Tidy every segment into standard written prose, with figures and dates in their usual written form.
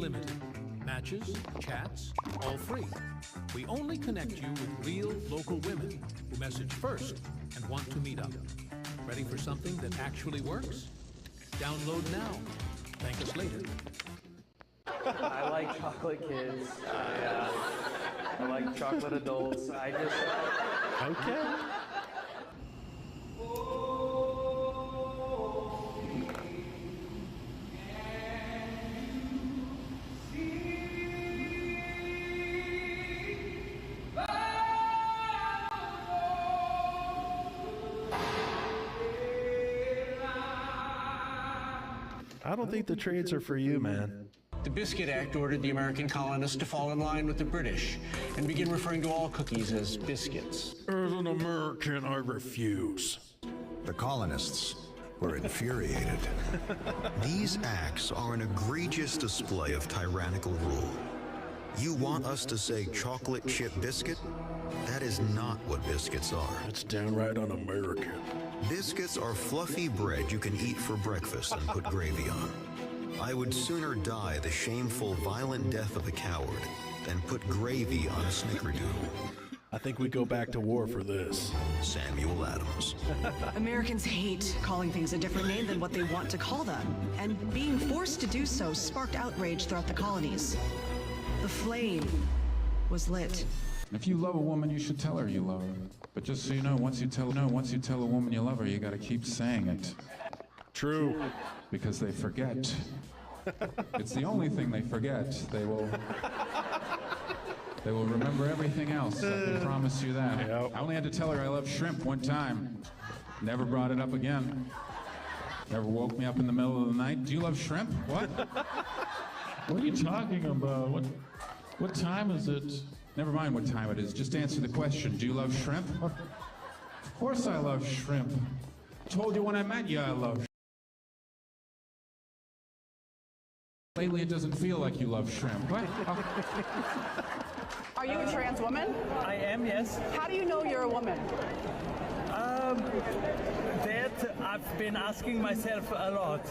unlimited. Matches, chats, all free. We only connect you with real local women who message first and want to meet up. Ready for something that actually works? Download now. Thank us later. I like chocolate kids. I like chocolate adults. I just... Okay. I don't think the trades are for you, man. The Biscuit Act ordered the American colonists to fall in line with the British and begin referring to all cookies as biscuits. As an American, I refuse. The colonists were infuriated. These acts are an egregious display of tyrannical rule. You want us to say chocolate chip biscuit? That is not what biscuits are. That's downright un-American. Biscuits are fluffy bread you can eat for breakfast and put gravy on. I would sooner die the shameful, violent death of a coward than put gravy on a snickerdoodle. I think we go back to war for this. Samuel Adams. Americans hate calling things a different name than what they want to call them, and being forced to do so sparked outrage throughout the colonies. The flame was lit. If you love a woman, you should tell her you love her. But just so you know, once you tell a woman you love her, you gotta keep saying it. True. Because they forget. It's the only thing they forget. They will remember everything else. I can promise you that. Yep. I only had to tell her I love shrimp one time. Never brought it up again. Never woke me up in the middle of the night. Do you love shrimp? What? What are you talking about? What time is it? Never mind what time it is. Just answer the question. Do you love shrimp? Of course I love shrimp. Told you when I met you I love shrimp. Lately it doesn't feel like you love shrimp. What? Are you a trans woman? I am, yes. How do you know you're a woman? That I've been asking myself a lot.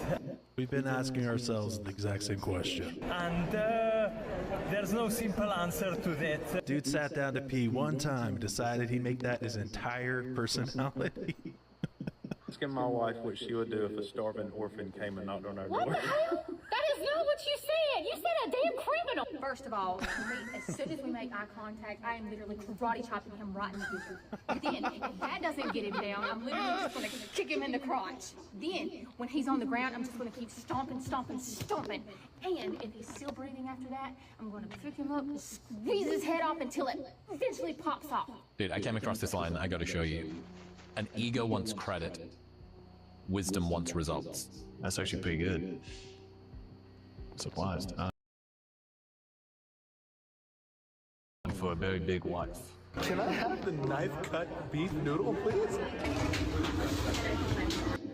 We've been asking ourselves the exact same question. And there's no simple answer to that. Dude sat down to pee one time, decided he'd make that his entire personality. Asking my wife what she would do if a starving orphan came and knocked on our door. What the hell? That is not what you said. You said a damn criminal. First of all, as soon as we make eye contact, I am literally karate chopping him right in the gizzard. Then, if that doesn't get him down, I'm literally just going to kick him in the crotch. Then, when he's on the ground, I'm just going to keep stomping, stomping, stomping. And if he's still breathing after that, I'm going to pick him up and squeeze his head off until it eventually pops off. Dude, I came across this line. I got to show you. An ego wants credit. Wisdom wants results. That's actually pretty good. Surprised. For a very big wife. Can I have the knife-cut beef noodle, please?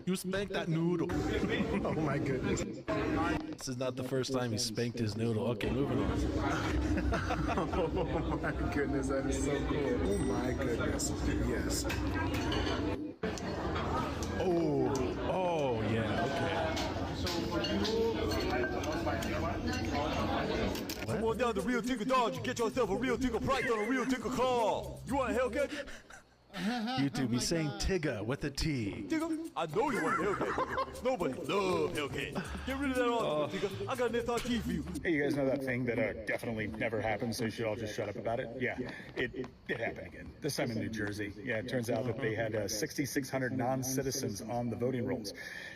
You spanked that noodle. Oh my goodness. This is not the first time he spanked his noodle. Okay, moving on. Oh my goodness, that is so cool. Oh my goodness. Yes. Oh, yeah, okay. Come on down to Real Tinker Dodge and get yourself a Real Tinker price on a Real Tinker car. You want a Hellcat? YouTube, he's saying Tigga with a T. Tigger? I know you want a Hellcat. Nobody loves Hellcat. Get rid of that on Tigger. I got an SRT for you. Hey, you guys know that thing that definitely never happened, so you should all just shut up about it? Yeah, it happened again. This time in New Jersey. Yeah, it turns out that they had 6,600 non-citizens on the voting rolls.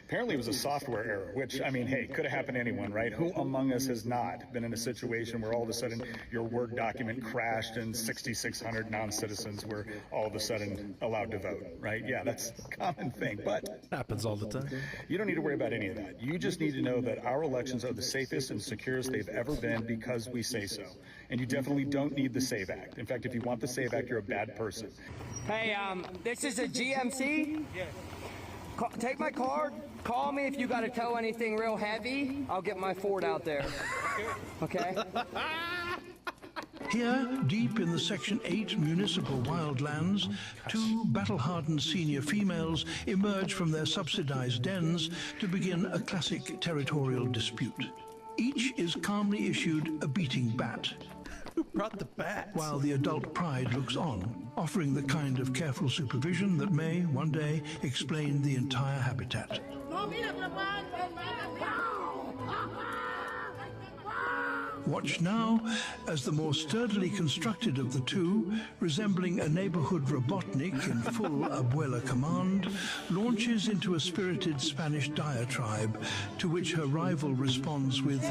Apparently it was a software error, which, I mean, hey, could have happened to anyone, right? Who among us has not been in a situation where all of a sudden your Word document crashed and 6,600 non-citizens were all of a sudden allowed to vote, right? Yeah, that's a common thing, but... Happens all the time. You don't need to worry about any of that. You just need to know that our elections are the safest and securest they've ever been because we say so. And you definitely don't need the SAVE Act. In fact, if you want the SAVE Act, you're a bad person. Hey, this is a GMC? Yes. Take my card. Call me if you got to tow anything real heavy. I'll get my Ford out there. Okay? Here, deep in the Section 8 municipal wildlands, two battle-hardened senior females emerge from their subsidized dens to begin a classic territorial dispute. Each is calmly issued a beating bat. Who brought the bats? While the adult pride looks on, offering the kind of careful supervision that may, one day, explain the entire habitat. Watch now as the more sturdily constructed of the two, resembling a neighborhood Robotnik in full abuela command, launches into a spirited Spanish diatribe to which her rival responds with,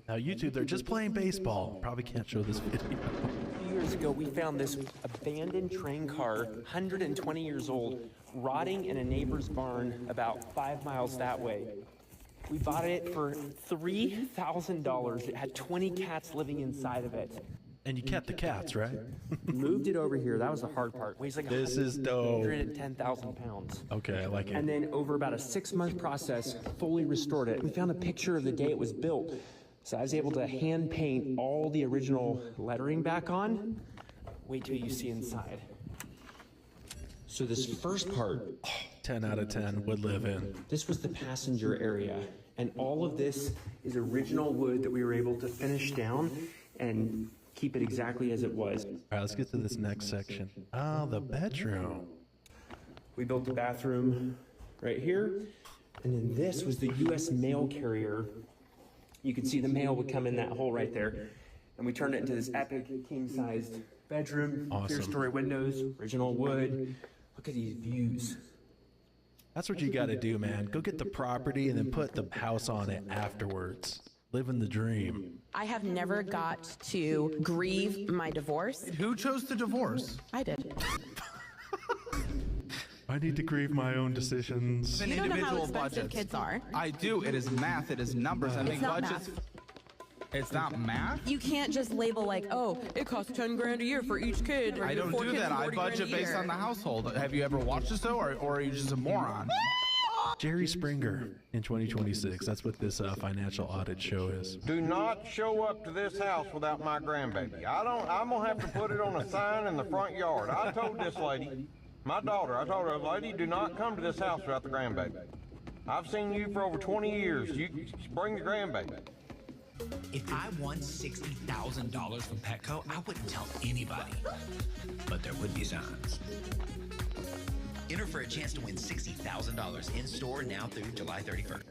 Now YouTube, they're just playing baseball. Probably can't show this video. A few years ago, we found this abandoned train car, 120 years old, rotting in a neighbor's barn about 5 miles that way. We bought it for $3,000. It had 20 cats living inside of it. And you kept the cats, right? Moved it over here. That was the hard part. Weighs like This is dope. 110,000 pounds. Okay, I like it. And then over about a 6-month process, fully restored it. We found a picture of the day it was built. So I was able to hand paint all the original lettering back on. Wait till you see inside. So this first part, 10 out of 10 would live in. This was the passenger area. And all of this is original wood that we were able to finish down and keep it exactly as it was. All right, let's get to this next section. Oh, the bedroom. We built the bathroom right here. And then this was the U.S. mail carrier. You could see the mail would come in that hole right there. And we turned it into this epic king-sized bedroom. Awesome. Clear story windows, original wood. Look at these views. That's what you got to do, man. Go get the property and then put the house on it afterwards. Living the dream. I have never got to grieve my divorce. Who chose the divorce? I did. I need to grieve my own decisions. You don't know how expensive kids are. I do. It is math. It is numbers. I It's make not budgets. It's not math? You can't just label like, oh, it costs 10 grand a year for each kid. Or I your don't 4 do kids, that. I 40 grand budget a based year. on the household. Have you ever watched the show, or are you just a moron? Jerry Springer in 2026. That's what this financial audit show is. Do not show up to this house without my grandbaby. I'm gonna have to put it on a sign in the front yard. I told this lady, my daughter, I told her, lady, do not come to this house without the grandbaby. I've seen you for over 20 years. You bring the grandbaby. If I won $60,000 from Petco, I wouldn't tell anybody. But there would be signs. Enter for a chance to win $60,000 in store now through July 31st.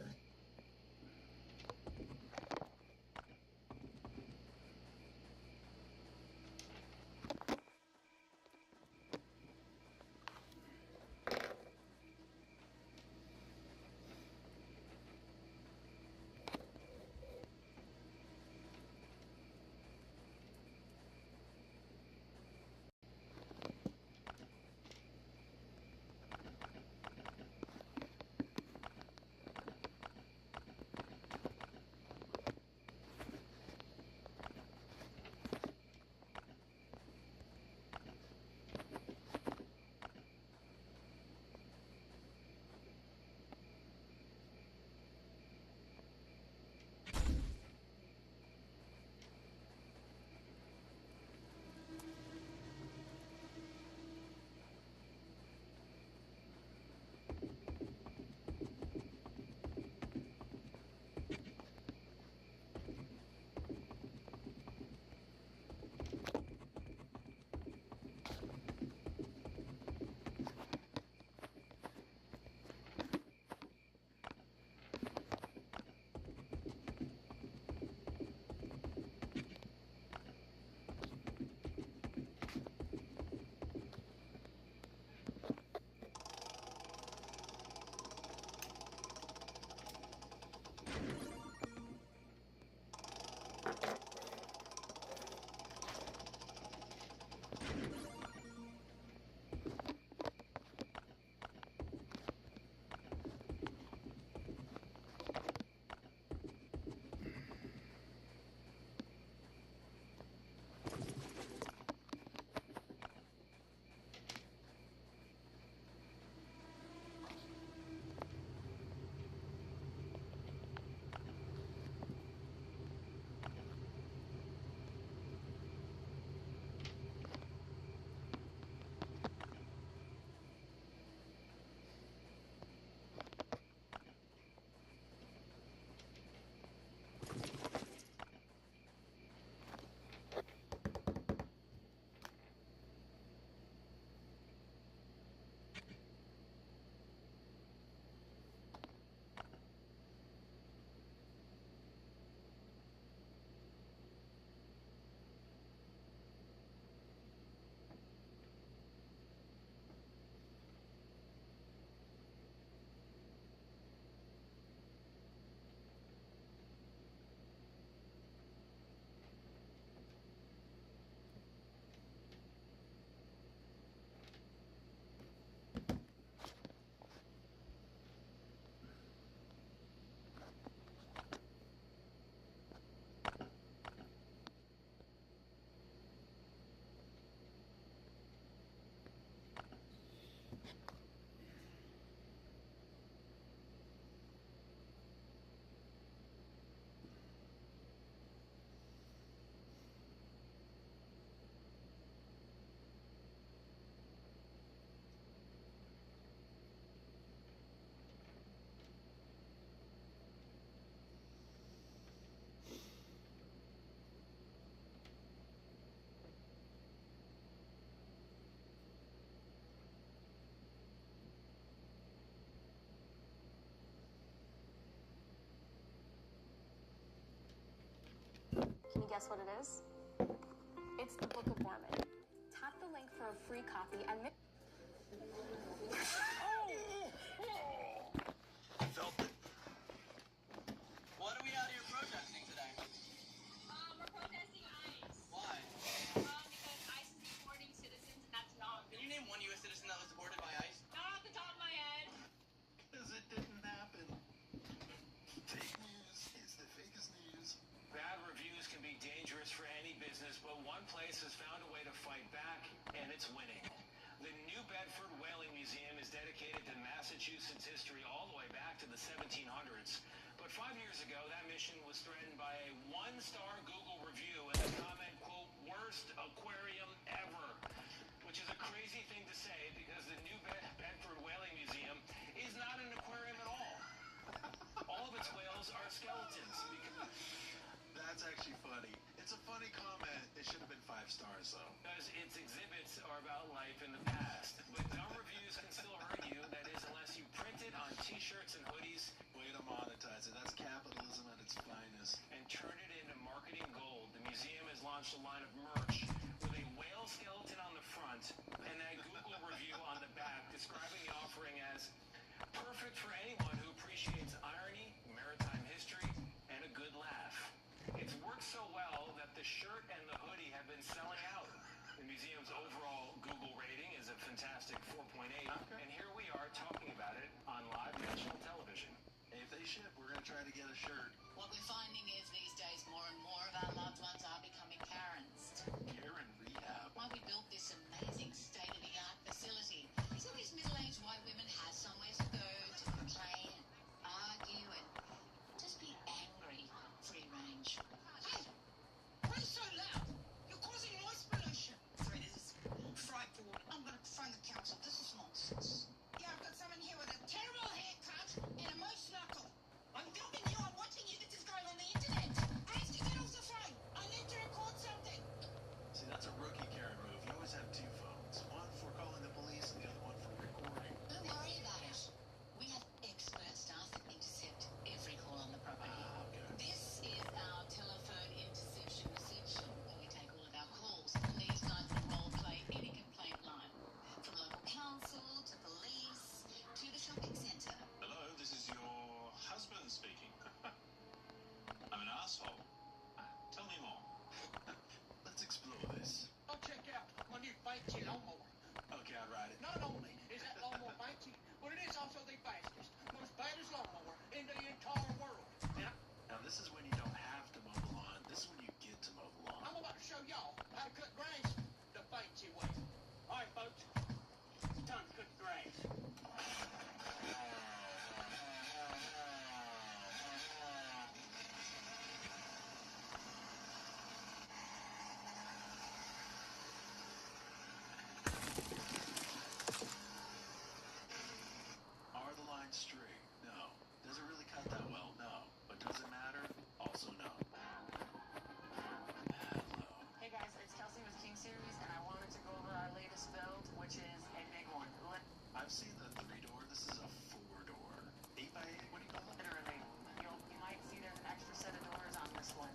guess what it is? It's the Book of Mormon. Tap the link for a free copy and... Felt it. What are we out here protesting today? We're protesting ICE. Why? Because ICE is deporting citizens, and that's not... Can you name one U.S. citizen that was deported by ICE? Not off the top of my head. Because it didn't happen. Fake news is the fakest news. Bad reviews can be dangerous for any business, but one place has found a way to fight back, and it's winning. The New Bedford Whaling Museum is dedicated to Massachusetts history all the way back to the 1700s. But 5 years ago, that mission was threatened by a one-star Google review and the comment, quote, worst aquarium ever, which is a crazy thing to say because the New Bedford Whaling Museum is not an aquarium at all. All of its whales are skeletons. That's actually funny. It's a funny comment. It should have been 5 stars, though. Because its exhibits are about life in the past. But dumb reviews can still hurt you. That is, unless you print it on t-shirts and hoodies. Way to monetize it. That's capitalism at its finest. And turn it into marketing gold. The museum has launched a line of merch with a whale skeleton on the front and that Google review on the back describing the offering as perfect for anyone who appreciates irony, maritime history, and a good laugh. It's worked so well that the shirt and the hoodie have been selling out. The museum's overall Google rating is a fantastic 4.8, and here we are talking about it on live national television. Hey, if they ship, we're going to try to get a shirt. What we're finding is these days more and more of our loved ones are becoming Karens. Karen rehab. Why we built this amazing state-of-the-art facility. So these middle-aged white women have somewhere to go to complain, argue, and just be angry. Free range. Hey! Why are you so loud? You're causing noise pollution. Sorry, this is frightful. I'm gonna phone the council. This is nonsense. Yeah, I've got someone here with a terrible haircut and a moose knuckle. I'm filming you. I'm watching you. This is going on the internet. Ask to get off the phone. I need to record something. See, that's a rookie Karen move. You always have 2 phones. One for calling the police and the other one for recording. Don't worry about it. We have expert staff that intercept every call on the property. This is our telephone interception reception, where we take all of our calls. These guys will role-play any complaint line, from local council to police to the shopping centre. Hello, this is your husband speaking. I'm an asshole. Tell me more. Let's explore this. I'll check out my new fancy lawnmower. Okay, I'll ride it. Not only is that lawnmower fancy, but it is also the fastest, most baddest lawnmower in the entire world. Now, this is when you don't have to mow the lawn. This is when you get to mow the lawn. I'm about to show y'all how to cut grass the fancy way. All right, folks. It's time to cut the grass. Are the lines straight? No. Does it really cut that well? No. But does it matter? Also no. Hey guys, it's Kelsey with King Series, and I wanted to go over our latest build, which is a big one. I've seen the 3-door. This is a 4-door. 8x8? What do you call it? Literally. You might see there's an extra set of doors on this one.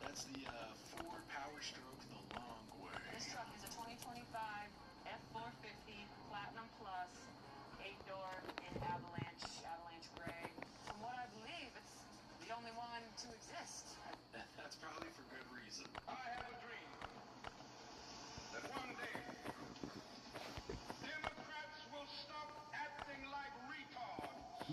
That's the Ford Power Stroke the long way. This truck is a 2025 F450 Platinum Plus 8-door in Avalanche Gray. From what I believe, it's the only one to exist. That's probably for good reason. I have a dream that one day Democrats will stop acting like retards.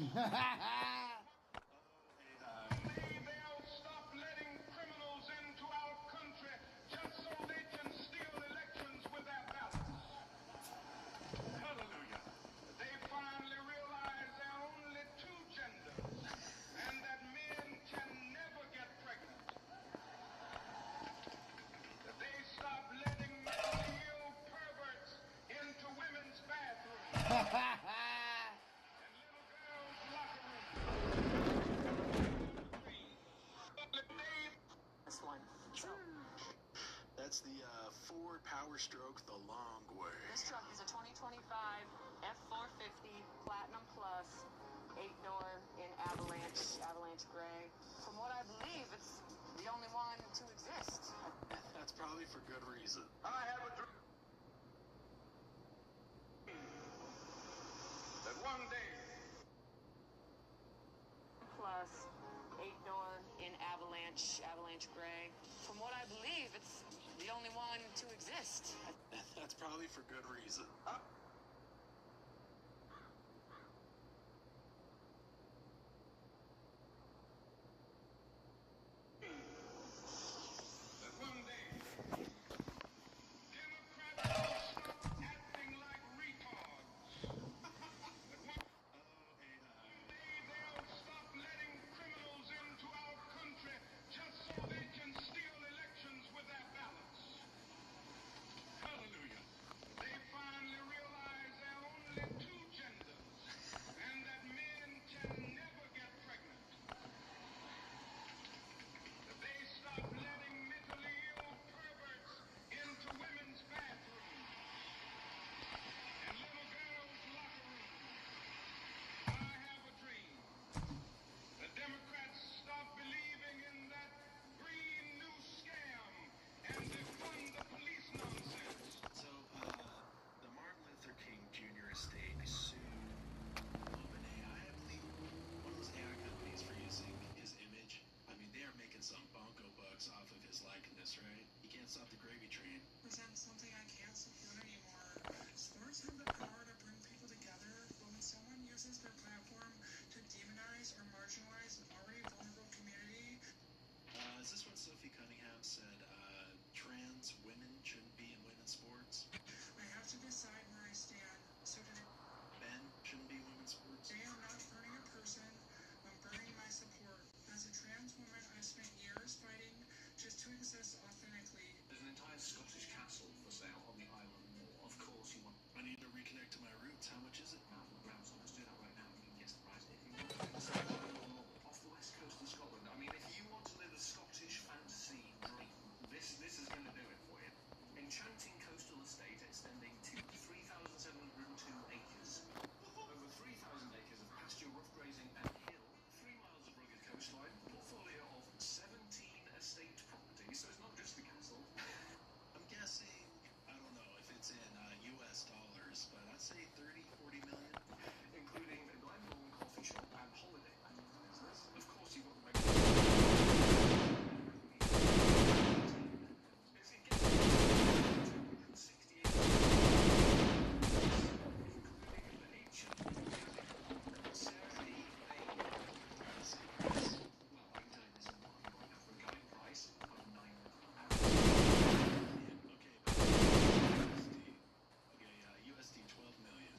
They'll stop letting criminals into our country just so they can steal elections with their ballots. Hallelujah. They finally realize there are only 2 genders and that men can never get pregnant. They stop letting mentally ill perverts into women's bathrooms. This one. That's the Ford Power Stroke the long way. This truck is a 2025 F450 Platinum Plus 8-door in Avalanche Gray. From what I believe, it's the only only one to exist. That's probably for good reason. Hallelujah. They finally realize there are only two genders, and that men can never get pregnant. They stop letting mentally ill perverts into women's bathrooms and little girls' locker rooms. I have a dream. The Democrats stop believing in that green new scam and defund the police nonsense. So, the Martin Luther King Jr. estate sued OpenAI, I believe, one of those AI companies for using his image. I mean, they are making some bonko bucks off of his likeness, right? You can't stop the gravy train. Is that something I can't support anymore? Sports have the power to bring people together, but when someone uses their platform to demonize or marginalize an already vulnerable community. Is this what Sophie Cunningham said, trans women shouldn't be in women's sports? I have to decide where I stand. So today, Men shouldn't be in women's sports? I am not burning a person, I'm burning my support. As a trans woman, I've spent years fighting just to exist authentically. There's an entire Scottish castle for sale on the Isle of Moor. Of course you want... I need to reconnect to my roots. How much is it? Grams, let's do that right now. You can guess the price if you want. Off the west coast of Scotland. I mean, if you want to live a Scottish fantasy dream, this is going to do it for you. Enchanting coastal estate extending to 3,702 acres. Over 3,000 acres of pasture, rough grazing and hill. 3 miles of rugged coastline. Portfolio of 17 estate properties. So it's not just the castle. I'm guessing, I don't know if it's in US dollars, but I'd say 30, 40 million. Including a Glenbourne coffee shop and holiday land business. Of course, you've got the USD 12 million.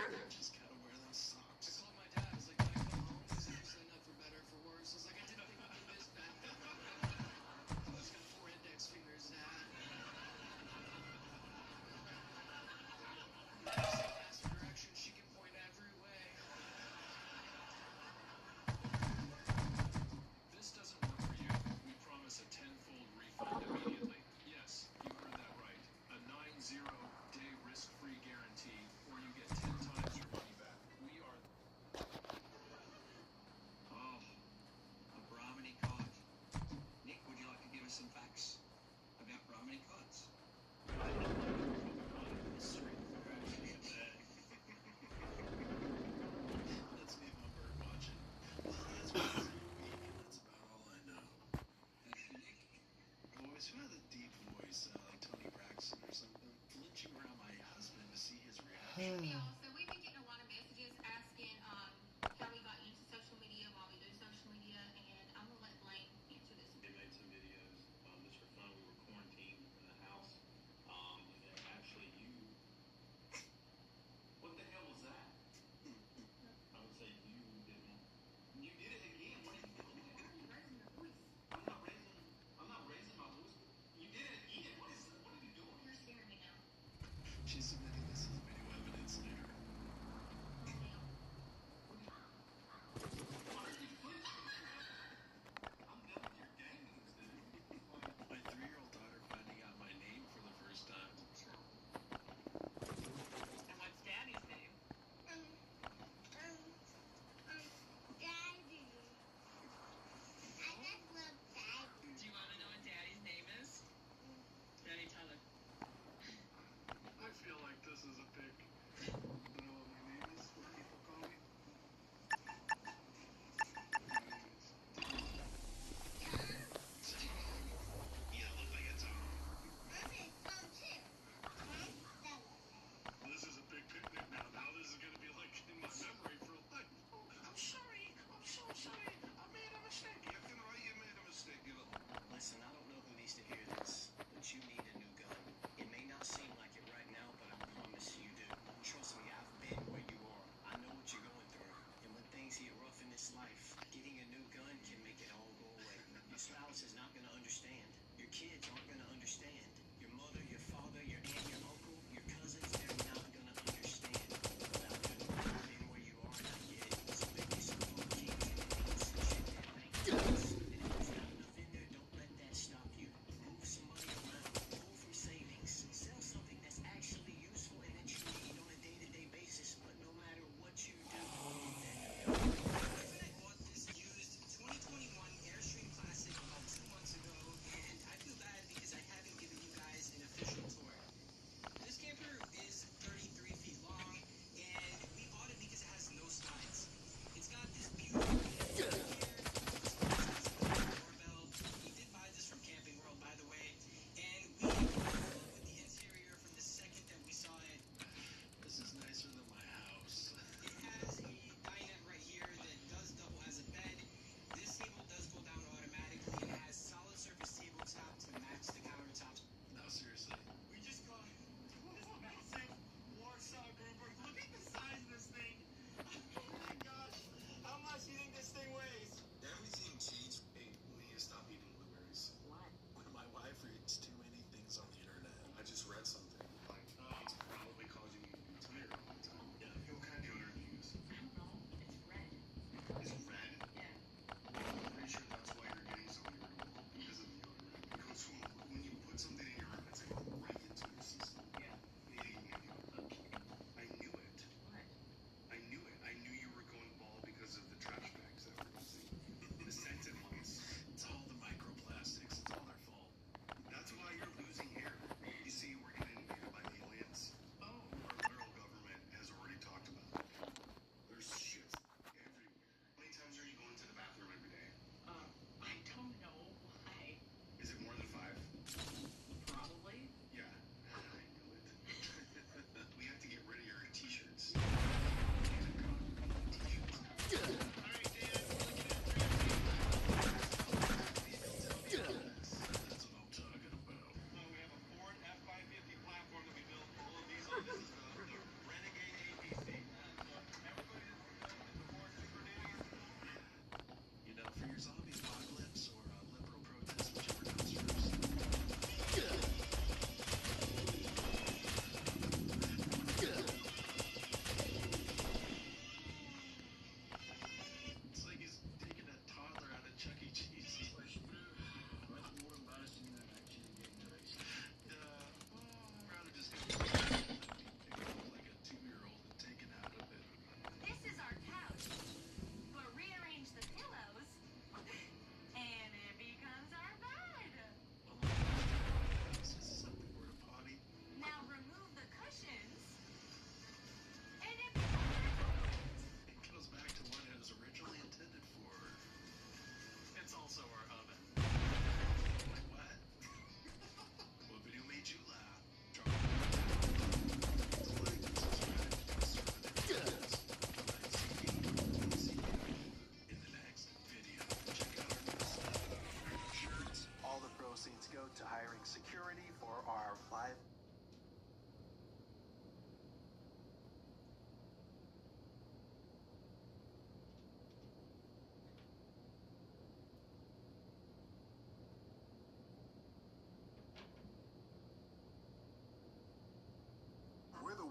Just gotta wear them socks. I called my dad. I was like, "Can I come home? He's actually not for better or for worse." I was like, "I didn't think it'd be this bad." He's got 4 index fingers, Dad. Ask for directions. She can point every way. This doesn't work for you. We promise a 10-fold refund immediately. Yes, you heard that right. A 90-day risk-free guarantee, or you get 10 times your money back. We are... Oh, a Brahminy cod. Nick, would you like to give us some facts about Brahminy cods? Let's leave my bird watching. Well, that's what I do a week, and that's about all I know. Boys, who had a deep voice, like Tony Braxton or something, flinching around my husband to see his reaction. Hey, y'all. So we've been getting a lot of messages asking how we got into social media, why we do social media, and I'm gonna let Blaine answer this. They made some videos just for fun. We were quarantined in the house. And actually, what the hell was that? I would say you didn't. You did it again. What are you doing? Raising your voice. I'm not raising my voice. You did it again. What are you doing? You're scaring me now. She's submitting this as video evidence later. My 3-year-old daughter finding out my name for the first time. And what's Daddy's name? Daddy. I just love Daddy. Do you want to know what Daddy's name is? Daddy, tell her. I feel like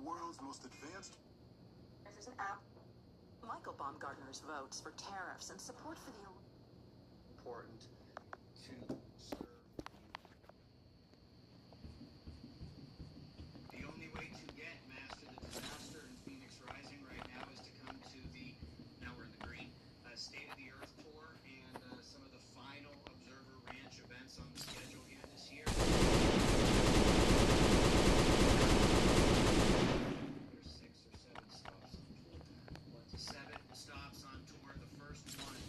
world's most advanced. There's an app. Michael Baumgartner's votes for tariffs and support for the Important to serve. The only way to get Master the Disaster in Phoenix Rising right now is to come to the, now we're in the green, State of the Earth tour and some of the final Observer Ranch events on the schedule here this year. There's 6 or 7 stops on tour. 7 stops on tour. The first one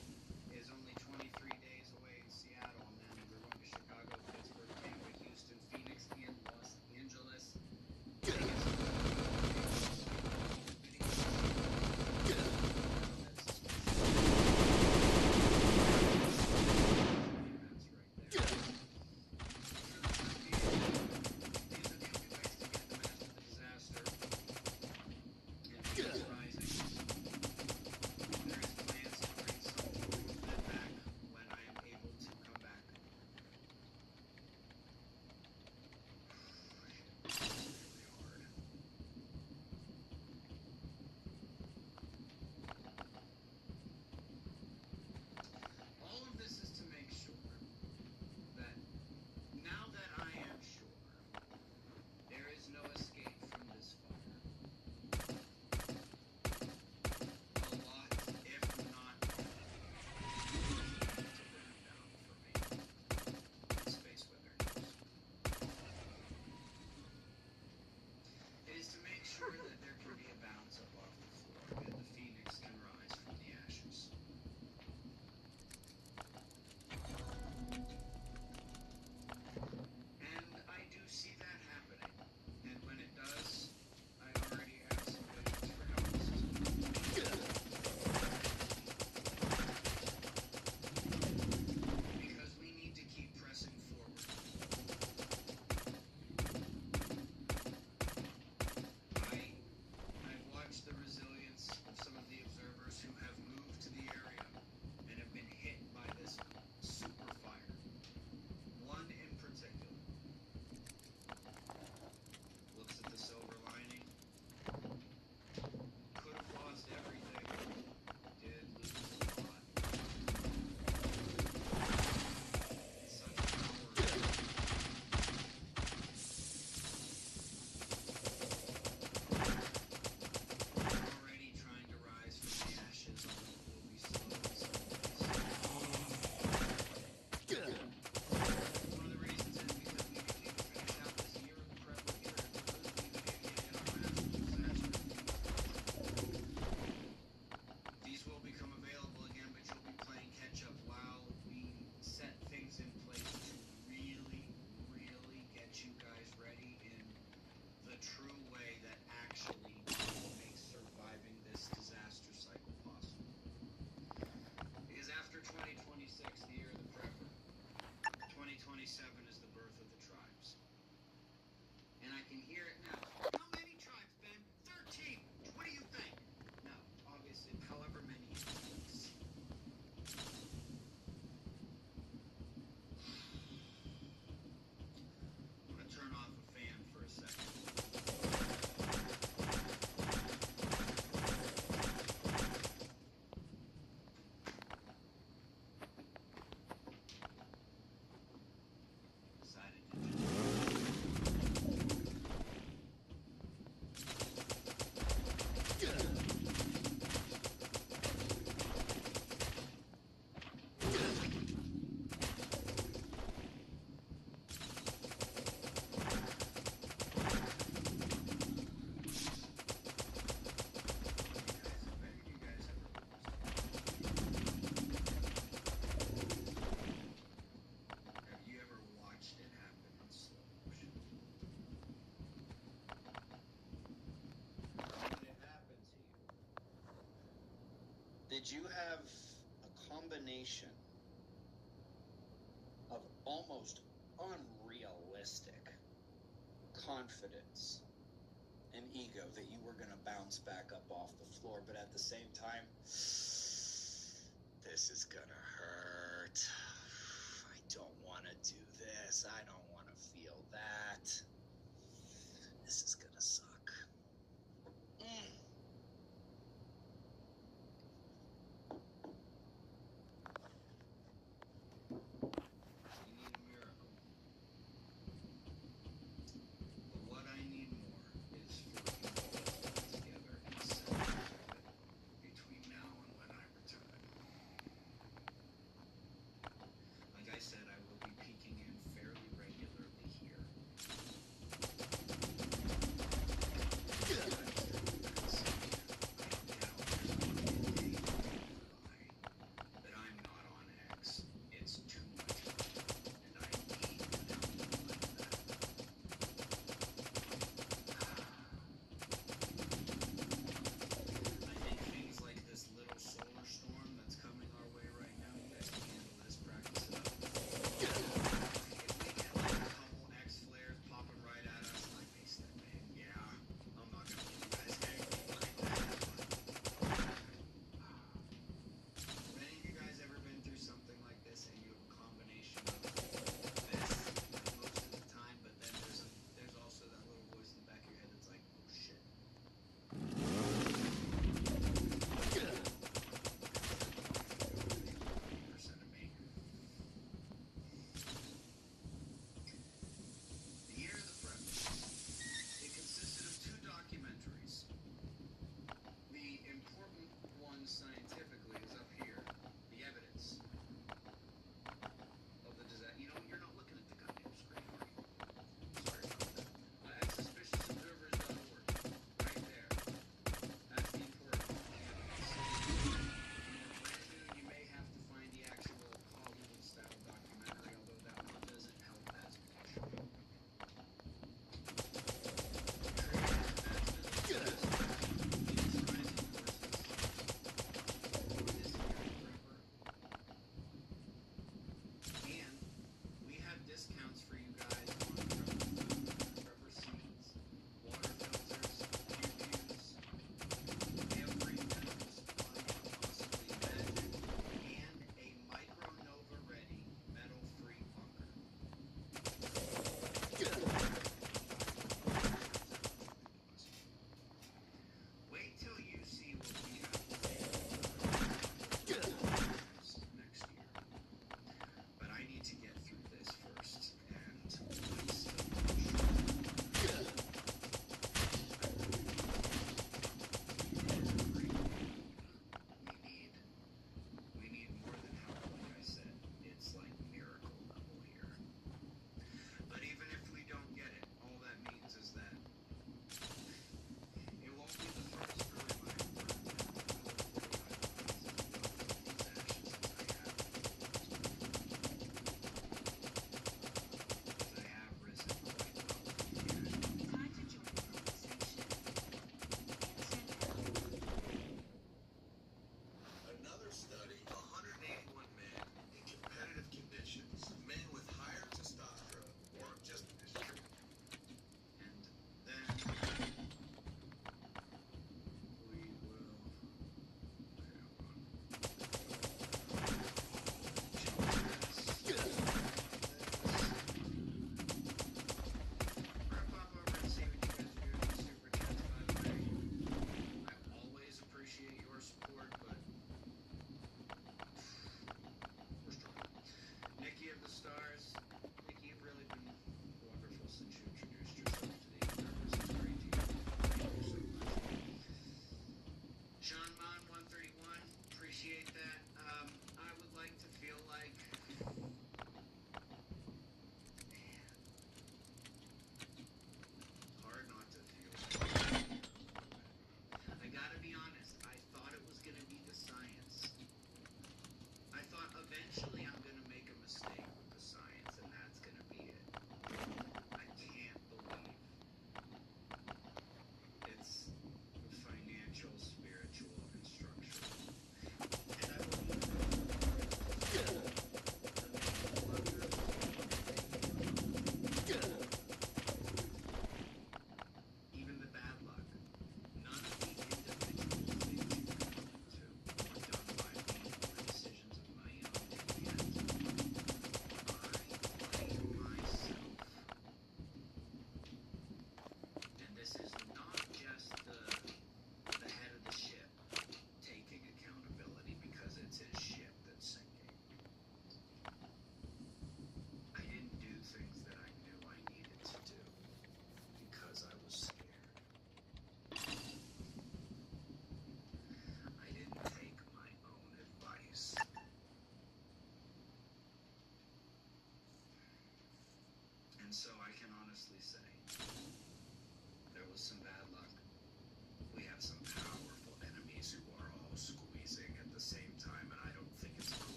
is only 23 days away in Seattle, and then we're going to Chicago, Pittsburgh, Tampa, Houston, Phoenix, and Los Angeles. All of this is to make sure that now that I am sure there is no escape from this fire, a lot, if not all, to burn down for me. Space Weather News. It is to make sure that there can be a bounce up off the floor and the phoenix can rise from the ashes. And I do see that happening. And when it does, I already have some visions for how this is going to go. Because we need to keep pressing forward. I've watched the resilience of some of the observers who have moved to the area and have been hit by this super fire. One in particular looks at the silver lining. Could have lost everything. Did lose a lot. Such power. Already trying to rise from the ashes, although it will be slow in some ways. One of the reasons is because we do need to finish out this year of the prep here, and for those of you who didn't get in on Master Disaster, these will become available again, but you'll be playing catch up while we set things in place to really, really get you guys ready in the true way that actually makes surviving this disaster cycle possible. Because after 2026, the year of the prepper, 2027 is the birth of the tribes. And I can hear it now. How many tribes, Ben? 13! What do you think? No, obviously, however many it is. I'm going to turn off a fan for a second. Decided to do Have you ever watched it happen in slow motion? When it happened to you, did you have a combination of almost unrealistic confidence and ego that you were going to bounce back up off the floor, but at the same time, this is going to hurt. I don't want to do this. I don't want to feel that. This is going to suck.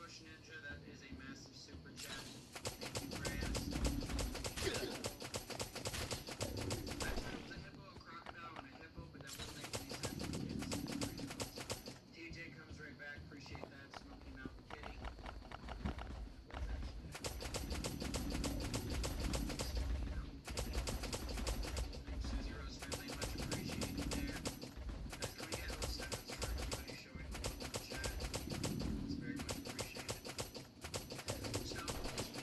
Push Ninja, that is a massive super chat. Thank you, Reyes. That time was a hippo, a crocodile, and a hippo, but that wouldn't make any sense to kids. TJ comes right back, appreciate that. Smoky Mountain Kitty. Thanks, Susie Rose family, much appreciated there. Guys, can we get 07s for everybody showing love in the chat? It's very much appreciated. So, as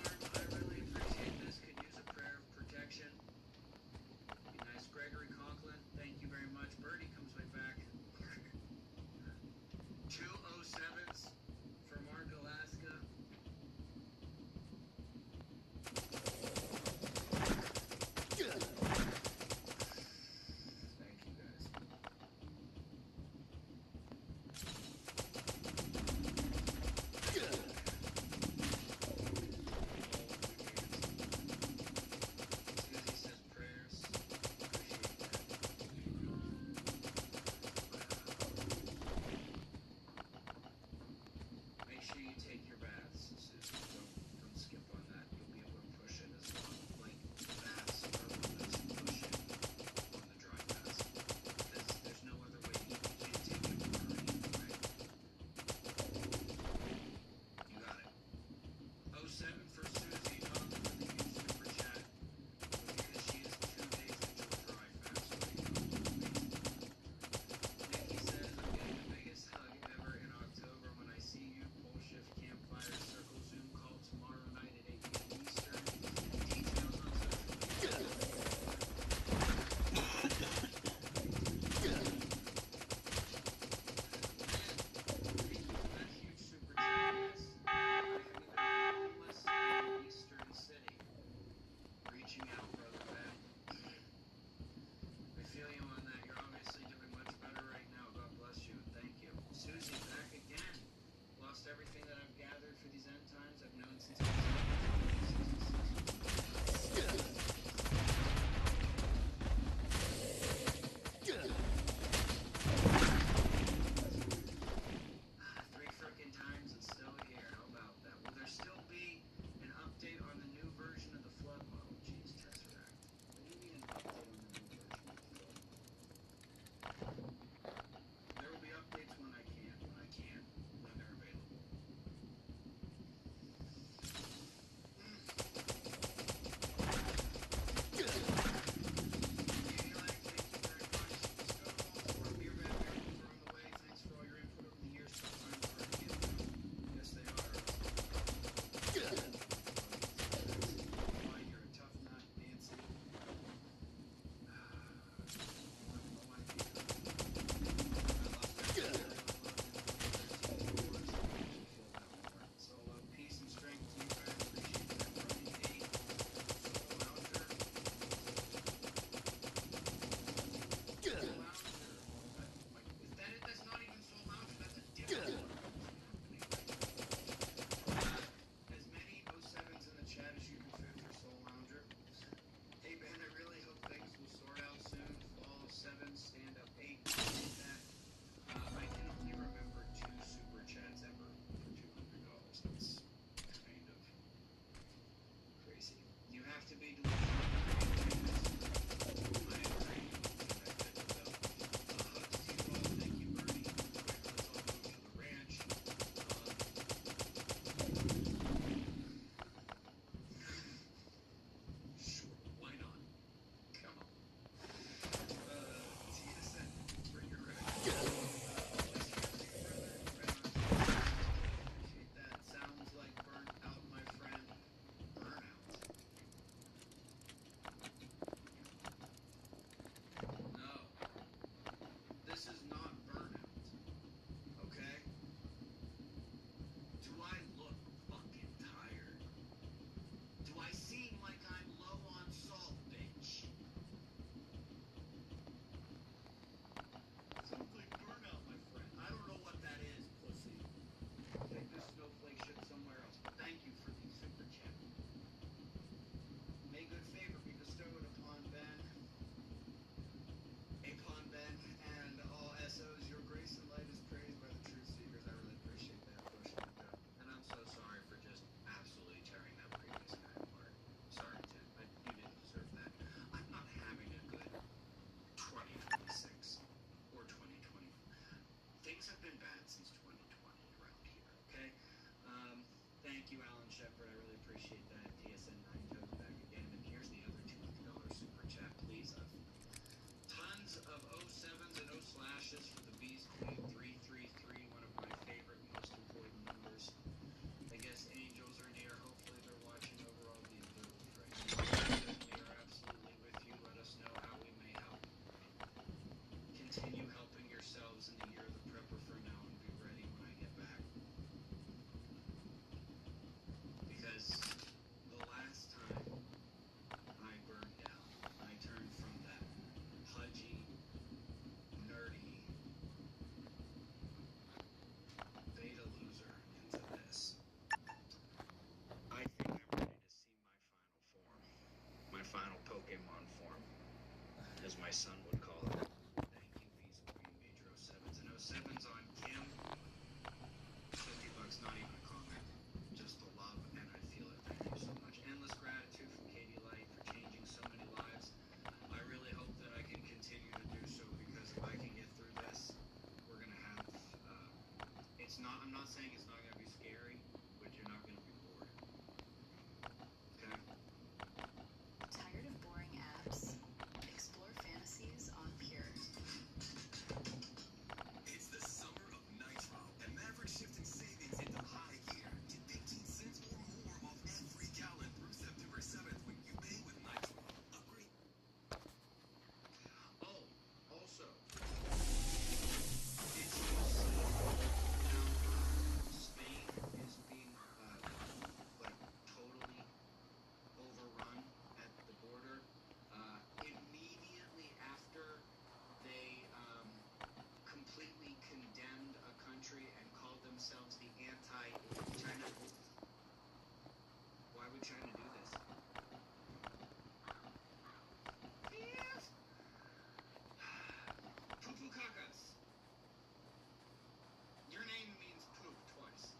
Shepard, I really appreciate that. TSN 9 comes back again. And here's the other $200 super chat, please. Tons of 07s and 0 slashes for the Bees Queen 333, one of my favorite, most important numbers. I guess angels are near. Hopefully they're watching over all the observers right now. We are absolutely with you. Let us know how we may help. Continue helping yourselves in the year of the prepper for now and be ready when I get back. Because the last time I burned down, I turned from that pudgy, nerdy, beta loser into this. I think I'm ready to see my final form. My final Pokemon form, as my son would call it. Thank you, Bees Queen, Major 07s and 07s on Kim. $50, not even a comment. Just the love, and I feel it. Thank you so much. Endless gratitude from Katie Light for changing so many lives. I really hope that I can continue to do so, because if I can get through this, we're gonna have. It's not. I'm not saying it's not gonna be scary, but you're not gonna be bored. Okay. Tired of boring apps? Explore fantasies on Pure. It's the summer of Nitro, and Maverick shifting savings into high gear. Get 15 cents or more off every gallon through September 7th when you pay with Nitro. Upgrade. Oh, also, did you see now Spain is being like totally overrun at the border? Immediately after they completely condemned a country and called themselves the anti-China. Why would China do this? Yes. Poo-poo cacas. Your name means poop twice.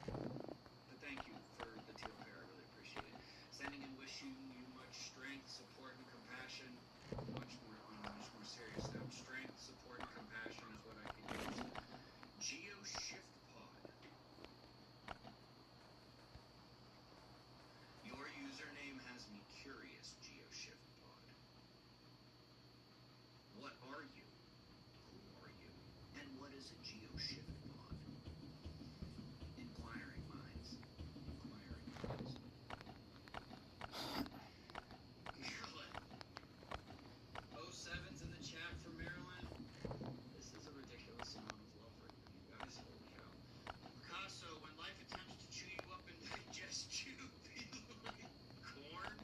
But thank you for the teal pair. I really appreciate it. Sending and wishing you much strength, support, and compassion. Much more on a much more serious note. Strength, support, and compassion is what I could use. Geo Shift Pod. Your username has me curious, Geo Shift Pod. What are you? Who are you? And what is a Geo Shift Pod? Inquiring minds. Inquiring minds. Maryland. 07s in the chat for Maryland. This is a ridiculous amount of love for you guys. Holy cow. Picasso, when life attempts to chew you up and digest you, be like corn.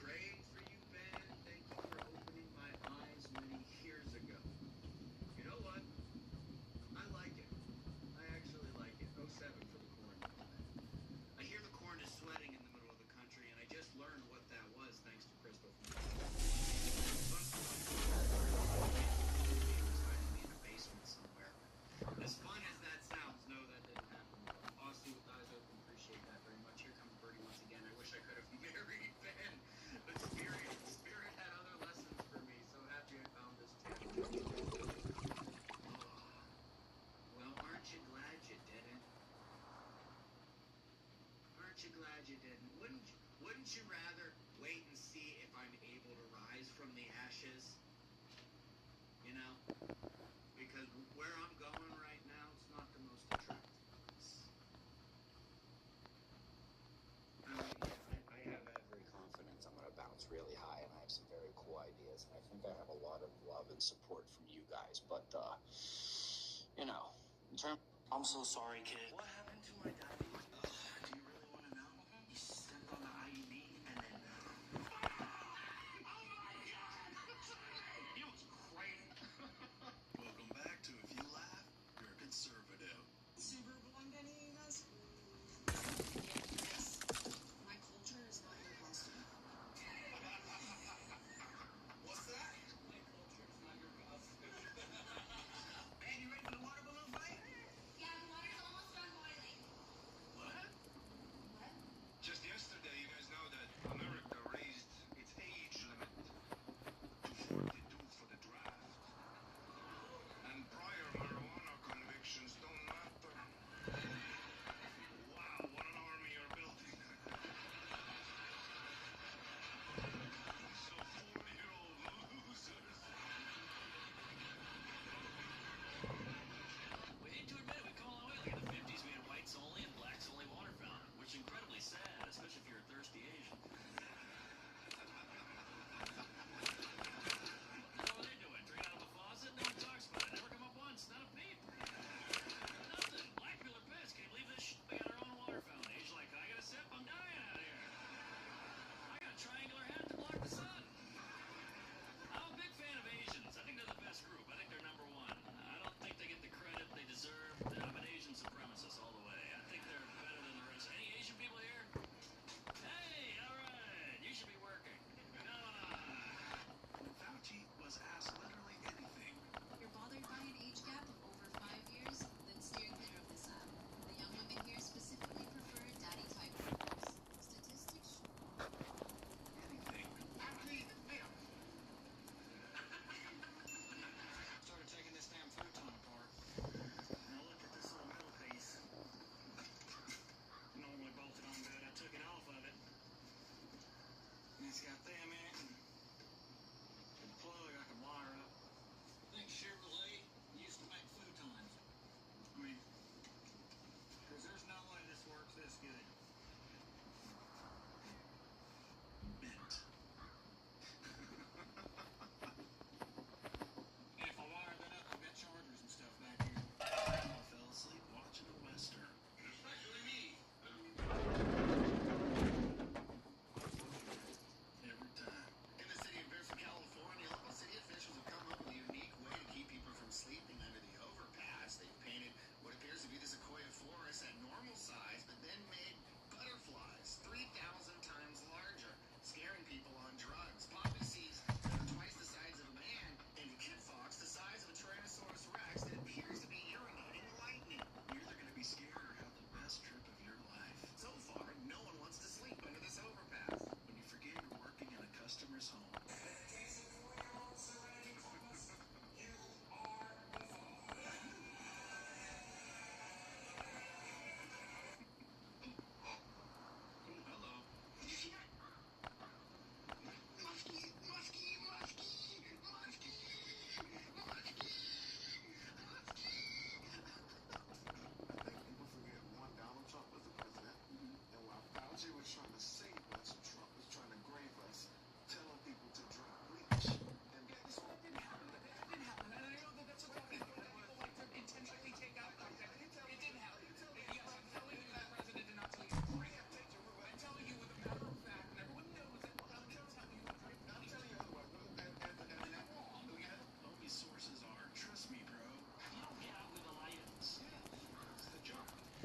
Praying for you, Ben. Thank you for opening my eyes many years ago. You know what? I like it. I actually like it. 07 for the corn. I hear the corn is sweating in the middle of the country, and I just learned what that was thanks to Crystal. In a basement somewhere. As fun as that sounds, no, that didn't happen. Aussie with eyes open, appreciate that very much. Here comes Birdie once again. I wish I could have married Ben. But Spirit had other lessons for me. So happy I found this too. Well, aren't you glad you didn't? Aren't you glad you didn't? Wouldn't you rather wait and see if I'm able to rise from the ashes? You know? Because where I'm going right now, it's not the most attractive place. I mean, I have every confidence I'm going to bounce really high, and I have some very cool ideas, and I think I have a lot of love and support from you guys, but, you know, in terms... I'm so sorry, kid. What happened to my daddy? Do you really want to know? He stepped on the IUD, and then... Oh my God! It was great! Welcome back to If You Laugh, You're Conservative. Super Blanganinas. Yes. My culture is not your costume. What's that? My culture is not your costume. Man, you ready for the water balloon fight? Yeah, the water's almost done boiling.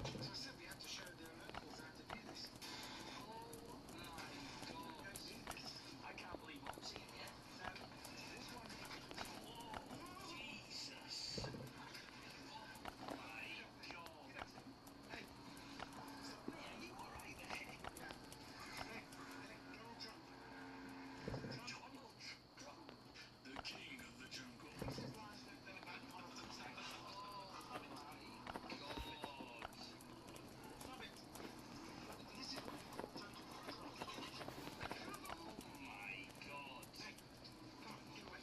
So I said we have to shut it down. Medicals have to do this. Oh my God. I can't believe what I'm seeing here. Now, this one. Oh, Jesus. Oh my God. Hey. So, Man, you all right there? hey, Donald Trump. Donald Trump. The king of the jungle. This is last thing about politics. Oh my God. Stop it. This is. Oh my God. Hey, come on, get away.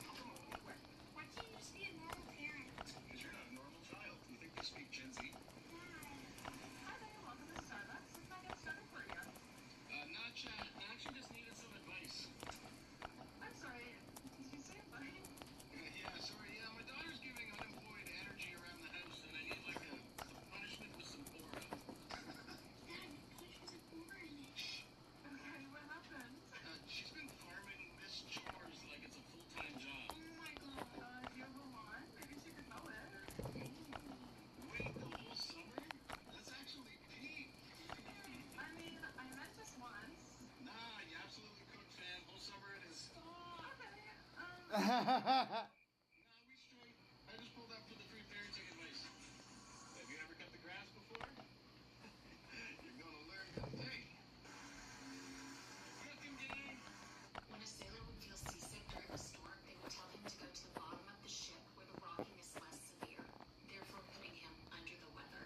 Come on, get away. Why can't you just be a normal parent? Because you're not a normal child. You think you speak Gen Z? Hi there, welcome to Starbucks. What can I get started for you? Not chat. I actually just needed some advice. I'm sorry, did you say a buddy? Yeah, sorry. Yeah, my daughter's giving unemployed energy around the house, and I need like a punishment with some aura. Dad, push was boring. Okay, what happened? She's been farming Miss Chores like it's a full-time job. Oh my god, you're Roman. Maybe she could know it. Wait, the whole summer? That's actually peak. I mean, I meant just once. Nah, you absolutely cooked, fam. Whole summer it is. Okay, Nah, we straight. I just pulled up for the free parenting advice. Have you ever cut the grass before? You're gonna learn today. Nothing, gang. When a sailor would feel seasick during a storm, they would tell him to go to the bottom of the ship where the rocking is less severe, therefore putting him under the weather.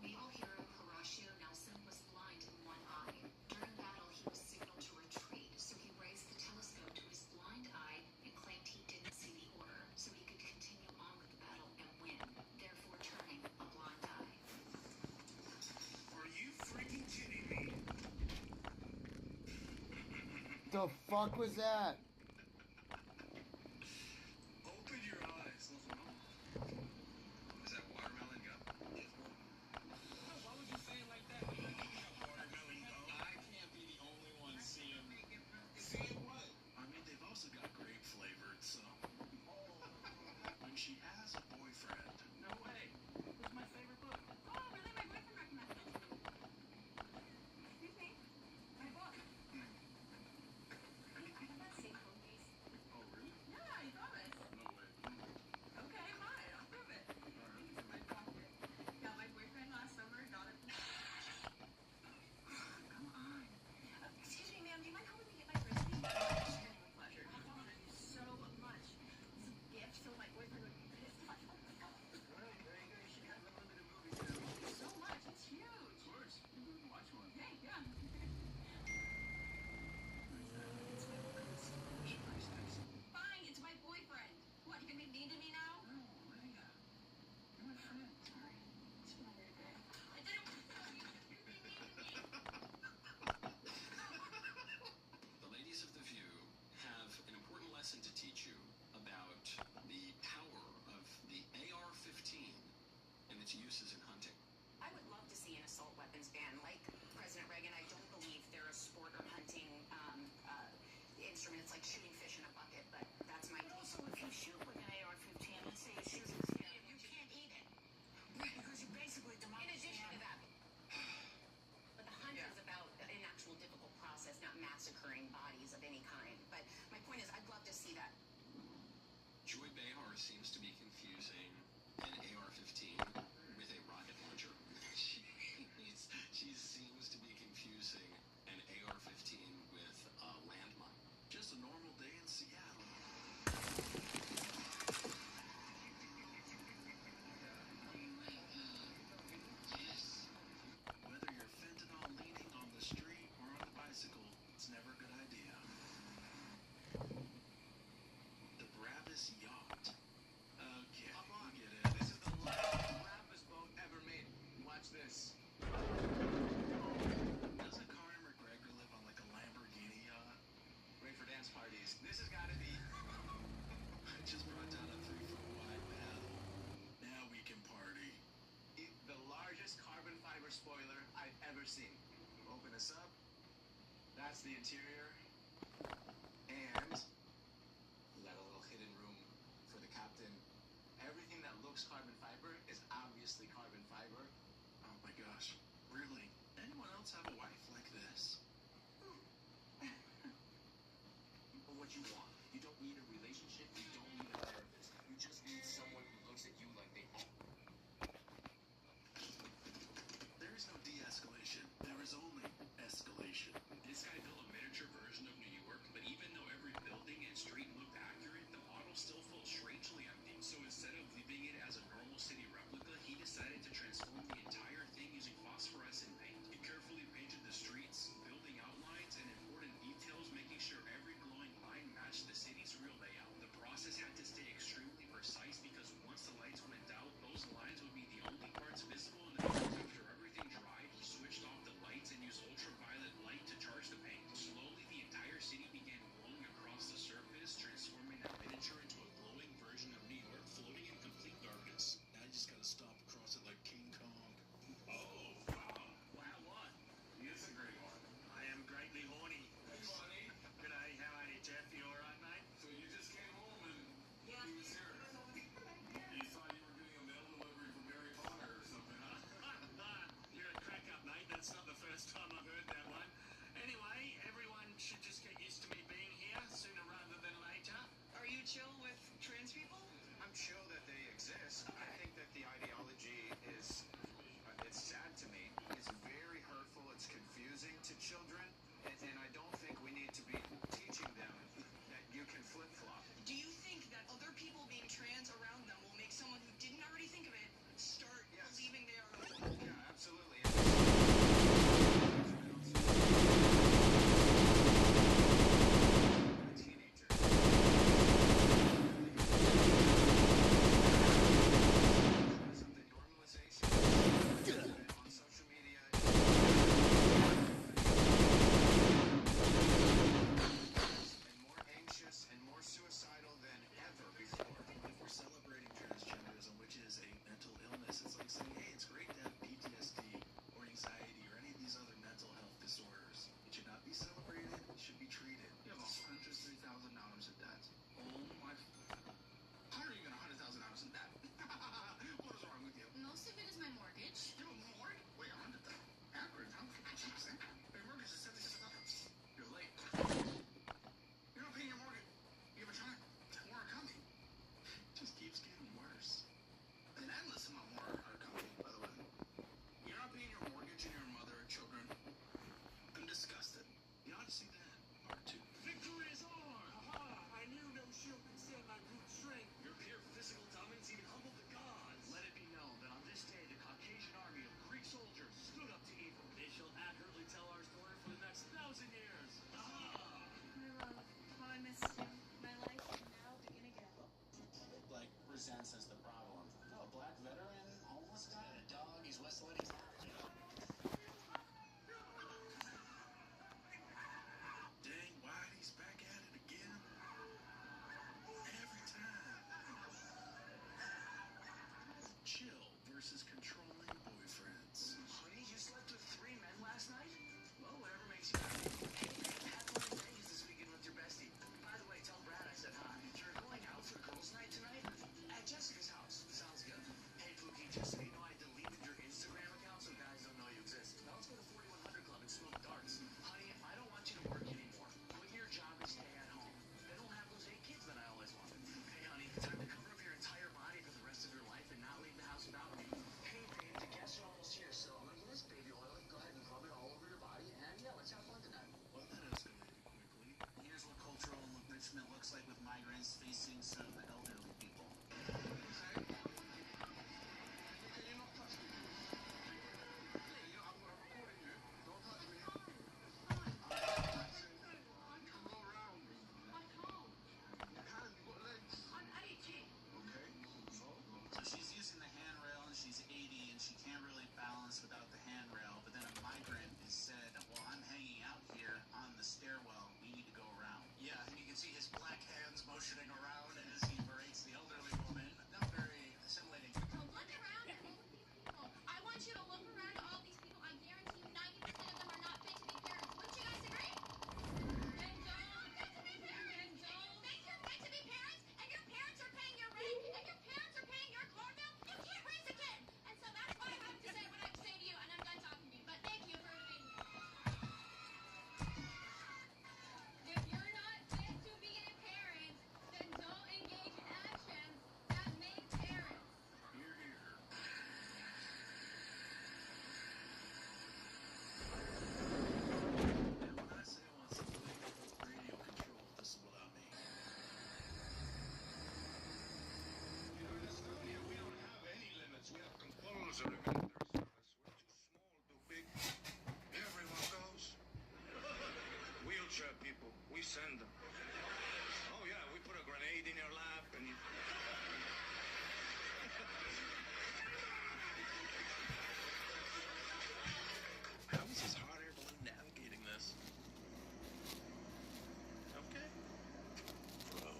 Naval hero Horatio Nelson was blind in one eye. During battle, he was signaled to retreat, so he raised the telescope to his blind eye and claimed he didn't see the order, so he could continue on with the battle and win, therefore turning a blind eye. Are you freaking kidding me? The fuck was that? Open your eyes. Is that watermelon gum? Yes, Mom. Why would you say it like that? Watermelon gum? I can't be the only one seeing. Seeing what? I mean, they've also got grape flavored, so. When she has a boyfriend. No way. What's my favorite book? Oh, really? My boyfriend recommended it. Excuse me? My book. I have that same phone case. Oh, really? Yeah, you promised. No way. Okay, fine. I'll prove it. It's in my pocket. Yeah, my boyfriend last summer got it. Come on. Excuse me, ma'am. Do you mind helping me get my frisbee? Genuine pleasure. I wanted it so much. It's a gift, so my boyfriend would be pissed. Alright, there you go. You should have a limited movie now. So much. It's huge. Of course. Watch one. Hey, yeah. Fine, it's my boyfriend. What, you can be mean to me now? No, Leia. You're my friend. Sorry. It's been a weird day. I didn't want to tell you. You're being mean to me. The ladies of The View have an important lesson to teach you about the power of the AR-15 and its uses in hunting. I would love to see an assault weapons ban. Like President Reagan, I don't believe they're a sport or hunting instrument. It's like shooting fish in a bucket, but that's my take. Also, if you shoot with an AR-15, let's say you're shooting You can't eat it. because you basically In demolish addition to the that, but the hunt is about an actual difficult process, not massacring bodies of any kind. But my point is, I'd love to see that. Joy Behar seems to be confusing an AR-15 with a rocket launcher. She seems to be confusing an AR-15 with a landmine. Just a normal day in Seattle. Whether you're fentanyl leaning on the street or on the bicycle, it's never a good idea. The Brabus yacht. Okay, Hop on. we get it. This is the largest Brabus boat ever made. Watch this. Doesn't Conor McGregor live on like a Lamborghini yacht? Great for dance parties. This has got to be. I just brought down a 3-foot wide paddle. Now we can party. The largest carbon fiber spoiler I've ever seen. Open this up. That's the interior. And we got a little hidden room for the captain. Everything that looks carbon fiber is obviously carbon fiber. else have a wife like this? But what you want? You don't need a relationship. You don't need a therapist. You just need someone who looks at you like they own. There is no de-escalation. There is only escalation. This guy built a miniature version of New York, but even though every building and street looked accurate, the model still felt strangely empty. So instead of leaving it as a normal city replica, he decided to transform the entire thing using phosphorescent paint. He carefully painted the streets, building outlines, and important details, making sure every glowing line matched the city's real layout. The process had to stay extremely precise because once the lights went out, those lines would be the only parts visible in the picture. After everything dried, he switched off the lights and used ultraviolet light to charge the paint. Slowly, the entire city began glowing across the surface, transforming that miniature into a glowing version of New York, floating in complete darkness. Now you just gotta stomp across it like King Kong. Oh, wow. Wow, what? It's a great one. I am greatly horny. Hey, buddy. G'day, how are you, Jeff? You alright, mate? So you just came home and he was here. You thought you were getting a mail delivery from Harry Potter or something, huh? You're a crack up, mate. That's not the first time I've heard that one. Anyway, everyone should just get used to me being here sooner rather than later. Are you chill with trans people? I'm chill that they exist. I think that the ideology is, it's sad to me. It's very hurtful. It's confusing to children. And I don't think we need to be teaching them that you can flip-flop. Do you think that other people being trans around them will make someone who didn't already think of it start believing they are? Yeah, absolutely. Resents as the problem. Oh, a black veteran almost got a dog. He's West Liddy's Dang, Whitey's back at it again. Every time. Chill versus controlling boyfriends. Honey, you slept with 3 men last night? Well, whatever makes you happy. Have fun in Vegas this weekend with your bestie. By the way, tell Brad I said hi. You're going out for girls' night tonight? At Jessica's house. Sounds good. Hey, Pookie, just so you know, I deleted your Instagram account so guys don't know you exist. Now let's go to 4100 Club and smoke darts. Honey, I don't want you to work anymore. Quit your job and stay at home. They don't have those 8 kids that I always wanted. Hey, honey, time to cover up your entire body for the rest of your life and not leave the house without me. Hey, babe, the guests are almost here, so I'm gonna get this baby oil. Go ahead and rub it all over your body, and yeah, let's have fun tonight. Well, that escalated quickly. Here's what cultural enrichment looks like with migrants facing some elderly people. Without the handrail, but then a migrant has said, well, I'm hanging out here on the stairwell. We need to go around. Yeah, and you can see his black hands motioning around as he Everyone goes. Wheelchair people, we send them. Oh yeah, we put a grenade in your lap and you... How is this hot air balloon navigating this? Okay. Bro.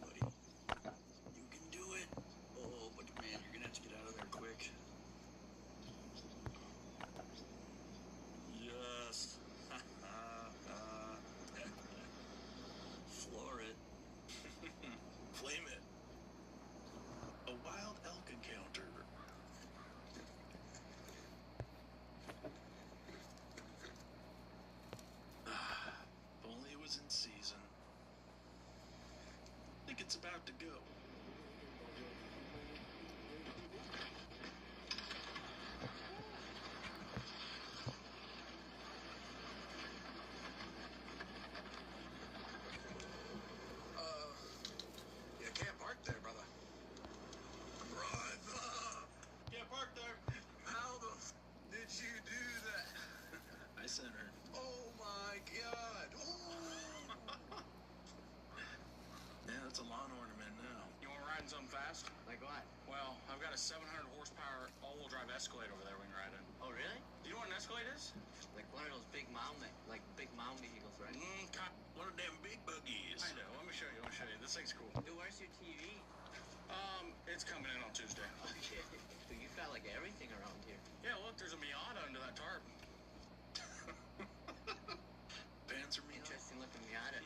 Buddy, you can do it. Oh, but man, you're gonna have to get out of there quick. Yes. Floor it. Flame it. A wild elk encounter. If only it was in season. I think it's about to go. You can't park there, brother. Brother! Can't park there. How the did you do that? I sent her. Oh my god! Yeah, that's a lawn ornament now. You want to ride in something fast? Like what? Well, I've got a 700 horsepower all-wheel drive Escalade over there we can ride in. Oh, really? Do you know what an Escalade is? Like one of those big mound vehicles, right? One of them big buggies. I know. Let me show you. This thing's cool. Dude, where's your TV? It's coming in on Tuesday. Okay. Dude, you've got like everything around here. Yeah, look, there's a Miata under that tarp. Panzer Miata. Interesting looking Miata.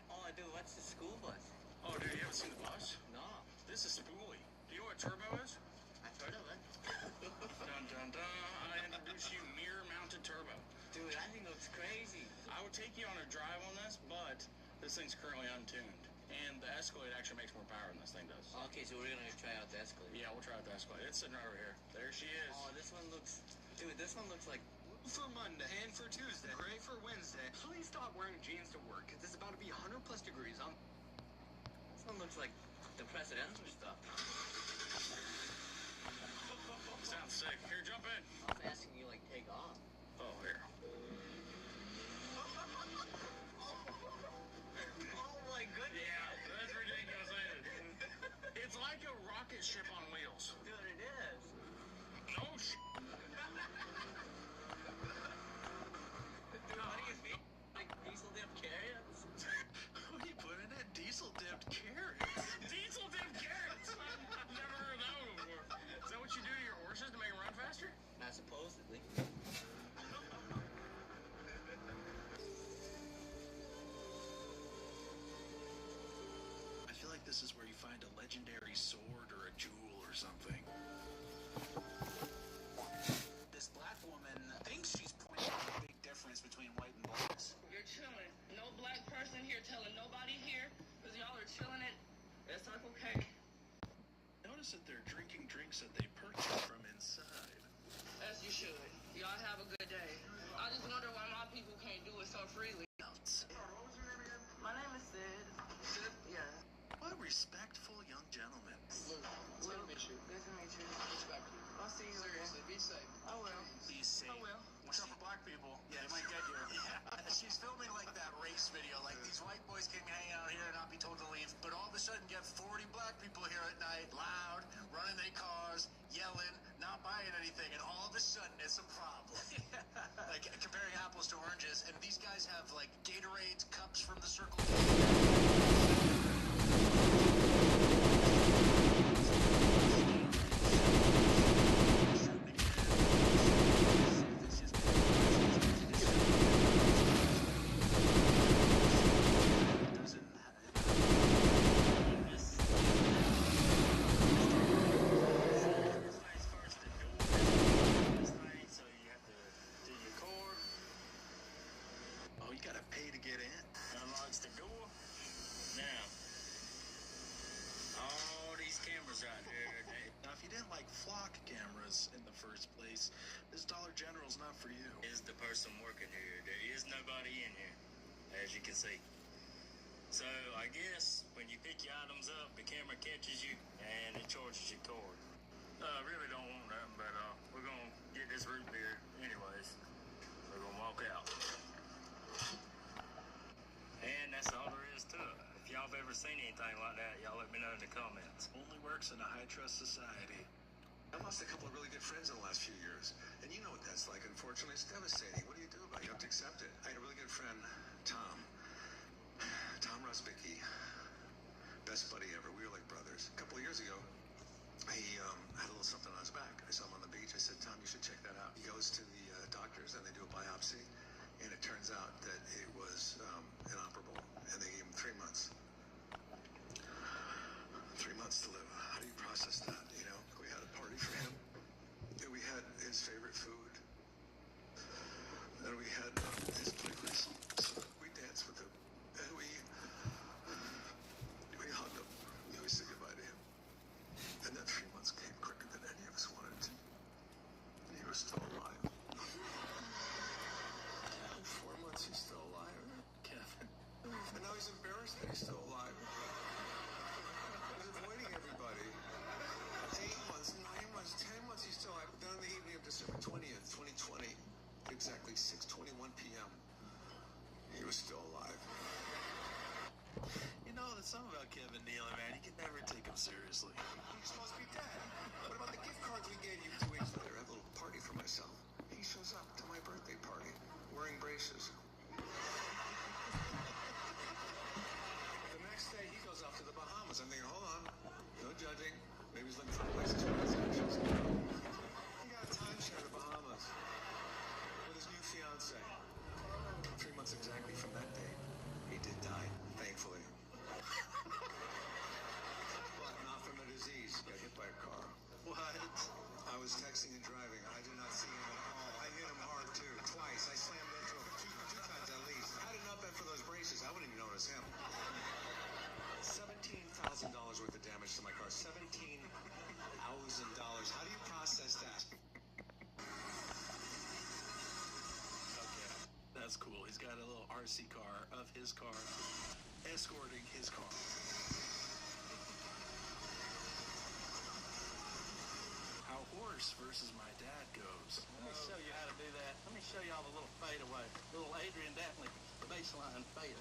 Oh, dude, what's the school bus? Oh, dude, you haven't seen the bus? No. This is Spoolie. Do you know what turbo is? I've heard of it. Dun dun dun. I introduce you mirror-mounted turbo. Dude, that thing looks crazy. I would take you on a drive on this, but this thing's currently untuned. And the Escalade actually makes more power than this thing does. Okay, so we're gonna try out the Escalade. Yeah, we'll try out the Escalade. It's sitting right over here. There she is. Oh, this one looks... Dude, this one looks like... For Monday and for Tuesday, gray for Wednesday. Please stop wearing jeans to work, because it's about to be 100 plus degrees. This one looks like the presidential stuff. Sounds sick. Here, jump in. I'm asking you, like, take off. Oh, here. Oh my goodness. Yeah, that's ridiculous, ain't it? It's like a rocket ship on wheels. Dude, it is. No sh**. Dude, what do you think? Like diesel dipped carrots? What are you putting in it? Diesel dipped carrots. Diesel dipped carrots. I've never heard that one before. Is that what you do to your horses to make them run faster? Not supposedly. I feel like this is where you find a legendary sword or a jewel or something. This black woman thinks she's pointing out the big difference between white and blacks. You're chilling. No black person here telling nobody here, because y'all are chilling at Circle K. Notice that they're drinking drinks that they purchased from inside. As you should. Y'all have a good day. I just wonder why my people can't do it so freely. My name is Sid. Sid? Yeah. What a respectful young gentleman. Luke. Good to meet you. Good to meet you. Respect you. I'll see you Seriously, be safe. I will. Be safe. I will. Watch out for black people. Yeah, they might get you. Yeah. She's filming like that race video. Like these white boys can hang out here and not be told to leave, but all of a sudden get 40 black people here at night, loud, running their cars, yelling, not buying anything, and all of a sudden it's a problem. Like comparing apples to oranges, and these guys have like Gatorade cups from the Circle K. Oh, you gotta pay to get in. Unlocks the door. Now, all these cameras out here today. Now, if you didn't like flock cameras in the first place, this Dollar General's not for you. Is the person working here. There is nobody in here, as you can see. So I guess when you pick your items up, the camera catches you and it charges your card. I really don't want that, but we're gonna get this root beer anyways. We're gonna walk out. And that's all there is to it. If y'all have ever seen anything like that, y'all let me know in the comments. Only works in a high-trust society. I lost a couple of really good friends in the last few years, and you know what that's like. Unfortunately, it's devastating. What do you do about it? You have to accept it. I had a really good friend, Tom Rusbicki, best buddy ever. We were like brothers. A couple of years ago, he had a little something on his back. I saw him on the beach. I said, Tom, you should check that out. He goes to the doctors, and they do a biopsy, and it turns out that it was inoperable, and they gave him 3 months. 3 months to live. How do you process that? You know, we had a party for him. And we had his favorite food. And we had his playlist. We danced with him. And we hugged him. We said goodbye to him. And then 3 months came quicker than any of us wanted to. And he was still alive. 4 months, he's still alive. Kevin. And now he's embarrassed that he's still alive. He's avoiding everybody. 8 months, 9 months, 10 months, he's still alive. Then on the evening of December 20th, 2020, exactly 6:21 p.m., he was still alive. You know, the something about Kevin Nealon, man. You can never take him seriously. He's supposed to be dead. What about the gift cards we gave you 2 weeks later? I had a little party for myself. He shows up to my birthday party wearing braces. The next day, he goes off to the Bahamas. I'm thinking, hold on, no judging. Maybe he's looking for a place to spend his actions. He got a timeshare in the Bahamas with his new fiance. 3 months exactly from that day, he did die, thankfully. But not from a disease. He got hit by a car. What? I was texting and driving. I did not see him at all. I hit him hard, too. Twice. I slammed into him two times at least. Had it not been for those braces, I wouldn't even notice him. $17,000 worth of damage to my car. $17,000. How do you process that? Okay, that's cool. He's got a little RC car of his car, escorting his car. How horse versus my dad goes. Let me show you how to do that. Let me show you all the little fadeaway. Little Adrian Daphne, the baseline fade.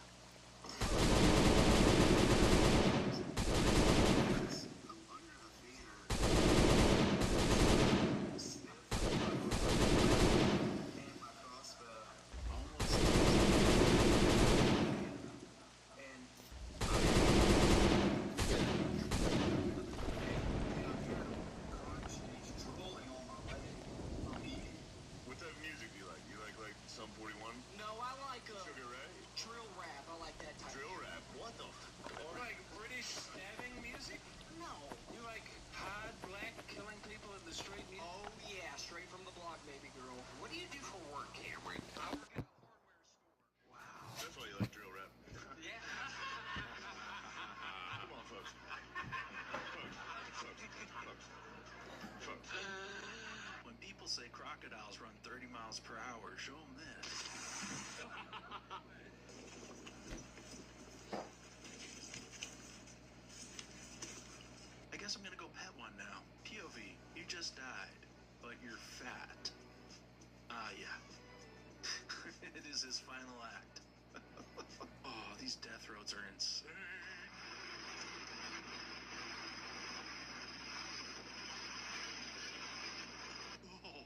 What type of music do you like? You like Sum 41? No, I like Sugar Ray? drill rap. I like that type. Drill rap? What the Or like British stabbing music? No. You like hard black killing people in the street music? Oh yeah, straight from the block, baby girl. What do you do for work, Cameron? I work at a hardware store. Wow. That's why you like drill rap. Yeah. Come on, folks. Folks. When people say crocodiles run 30 miles per hour, show them this. I guess I'm gonna go pet one now. POV, you just died, but you're fat. Ah, yeah. It is his final act. Oh, these death roads are insane. Oh.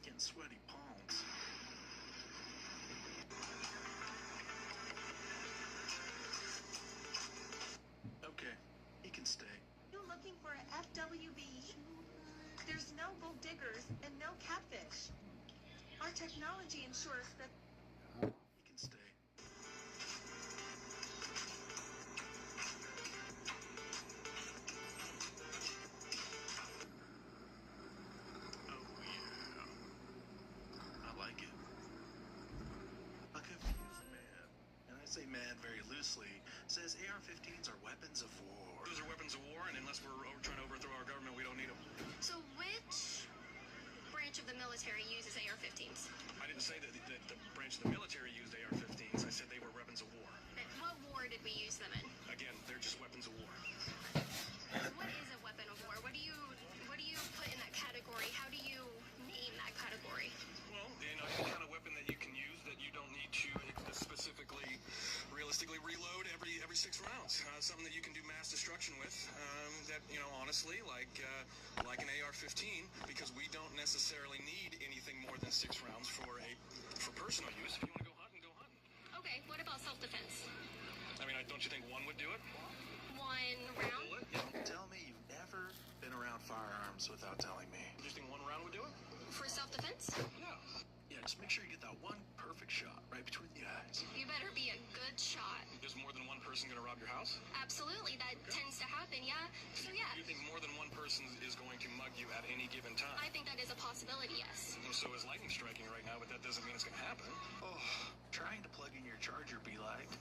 Getting sweaty palms. Okay, he can stay. You looking for an FWB? There's no gold diggers and no catfish. Our technology ensures that He can stay. Oh yeah. I like it. A confused man, and I say man very loosely, says AR-15s are weapons of war. Those are weapons of war, and unless we're trying to overthrow our government, we don't need them. So which branch of the military uses AR-15s? I didn't say that the branch of the military honestly, like an AR-15, because we don't necessarily need anything more than 6 rounds for personal use. If you want to go hunting, go hunting. Okay, what about self-defense? I mean, don't you think one would do it? 1 round? Don't tell me you've never been around firearms without telling me. Do you think 1 round would do it? For self-defense? Yeah. Yeah, just make sure you get that one perfect shot right between the eyes. You better be a good shot. Is more than 1 person going to rob your house? Absolutely, that tends to happen, yeah. So yeah. You think more than 1 person is going to mug you at any given time? I think that is a possibility, yes. Well, so is lightning striking right now, but that doesn't mean it's going to happen. Oh, trying to plug in your charger be like...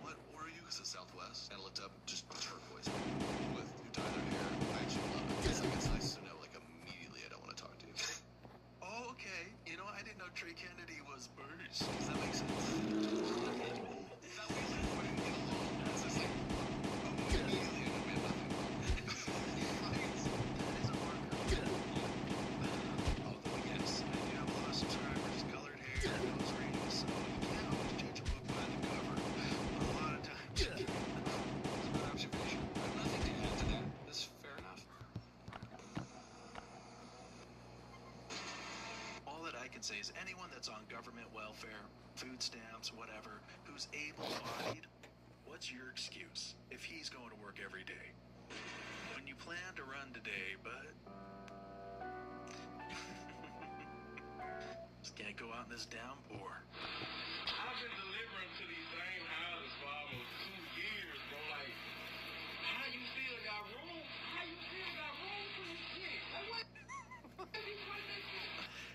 What were you? Because it's Southwest. And I looked up just turquoise with who dyed their hair. I actually love it. It's nice to know, like, immediately I don't want to talk to you. Oh, okay. You know, I didn't know Trey Kennedy was British. Does that make sense? Is that what you said? It's just like, immediately I know we have nothing. That is a marker. Although, yes, I do have a lot of subscribers, colored hair, nose rings, so you can't always judge a book by the cover. But a lot of times, it's a good observation. I have nothing to add to that. That's fair enough. All that I can say is anyone that's on government welfare, food stamps, whatever, who's able-bodied, what's your excuse if he's going to work every day? When you plan to run today, but... just can't go out in this downpour. I've been delivering to these same houses for almost 2 years, bro. Like, how you still got room? How you still got room for this shit? Like, what?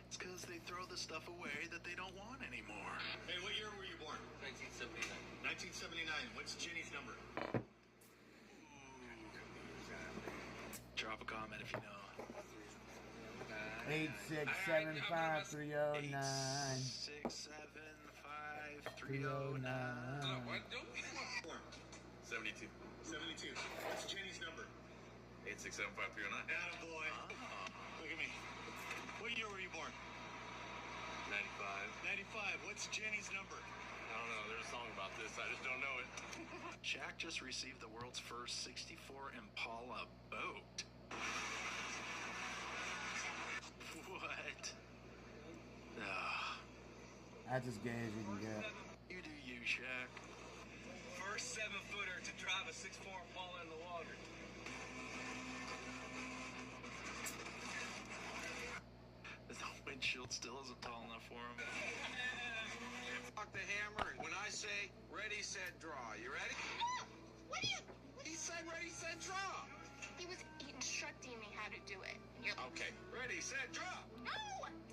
It's because they throw the stuff away that they don't want anymore. Hey, what year were you born? 1979. 1979. What's Jenny's number? Drop a comment if you know. 8675309. 8675309. What? Don't be born. 72. 72. What's Jenny's number? 8675309. Attaboy. Look at me. What year were you born? 95. 95. What's Jenny's number? I don't know. There's a song about this. I just don't know it. Shaq just received the world's first 64 Impala boat. What? That's as gay as you can get. You do you, Shaq. First 7-footer to drive a 6'4" Impala in the water. The windshield still isn't tall enough for him. Fuck the hammer. When I say ready, set, draw. You ready? What do you... He said ready, set, draw. He was instructing me how to do it. You're... Okay. Ready, set, draw. No!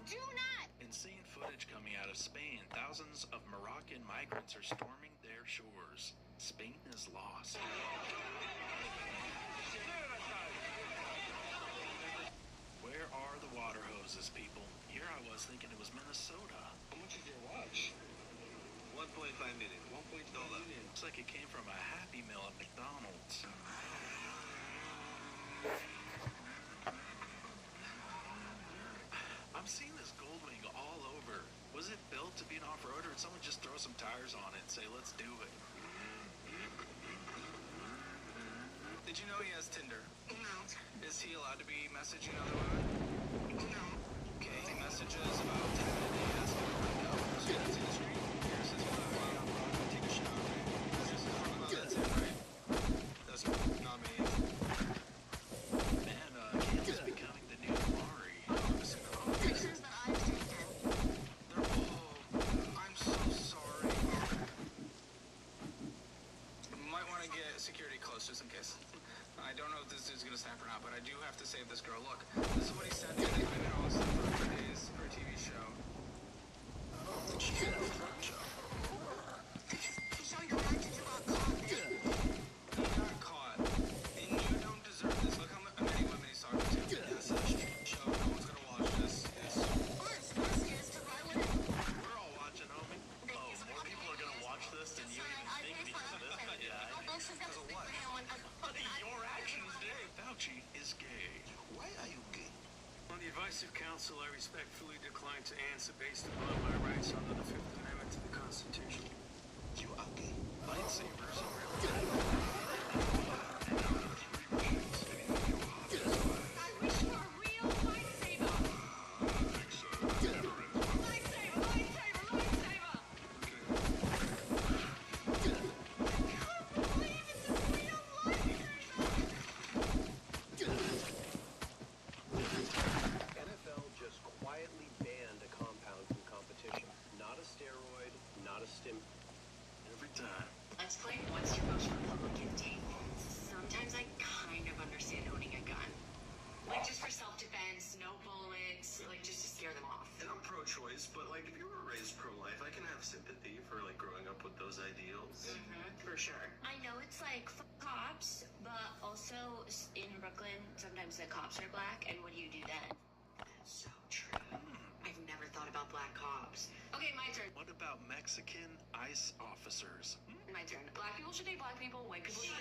Do not! Insane footage coming out of Spain. Thousands of Moroccan migrants are storming their shores. Spain is lost. Where are the water hoses, people? Here I was thinking it was Minnesota. How much is your watch? 1.5 million. 1.5 million. Looks like it came from a Happy Meal at McDonald's. I'm seeing this Goldwing all over. Was it built to be an off-roader, or did someone just throw some tires on it and say, let's do it? Did you know he has Tinder? No. Is he allowed to be messaging other women? No. Okay, he messages about 10 a day asking where to go. So that's in the street. Here's his phone. Take a shower. This is that's it, right? That's not me. Man, Kansas becoming the new Mari. Pictures that I've taken. I'm so sorry. Might want to get security close just in case. I don't know if this dude's gonna snap or not, but I do have to save this girl. Look, this is what he said to me. I know Counsel, I respectfully decline to answer based upon my rights under the Fifth Amendment to the Constitution. You okay? Lightsabers are real. I wish for a real lightsaber. Lightsaber, lightsaber, lightsaber. I can't believe it's a real NFL just quietly banned a compound from competition. Not a steroid, not a stim. Every time. Let's play What's Your Most Republican Take. Sometimes I kind of understand owning a gun. Like just for self-defense, no bullets, like just to scare them off. And I'm pro-choice, but like if you were raised pro-life, I can have sympathy for like growing up with those ideals. For sure. I know it's like for cops, but also in Brooklyn, sometimes the cops are black, and what do you do then? So true. I've never thought about black cops. Okay, my turn. What about Mexican ICE officers? My turn. Black people should date black people, white people should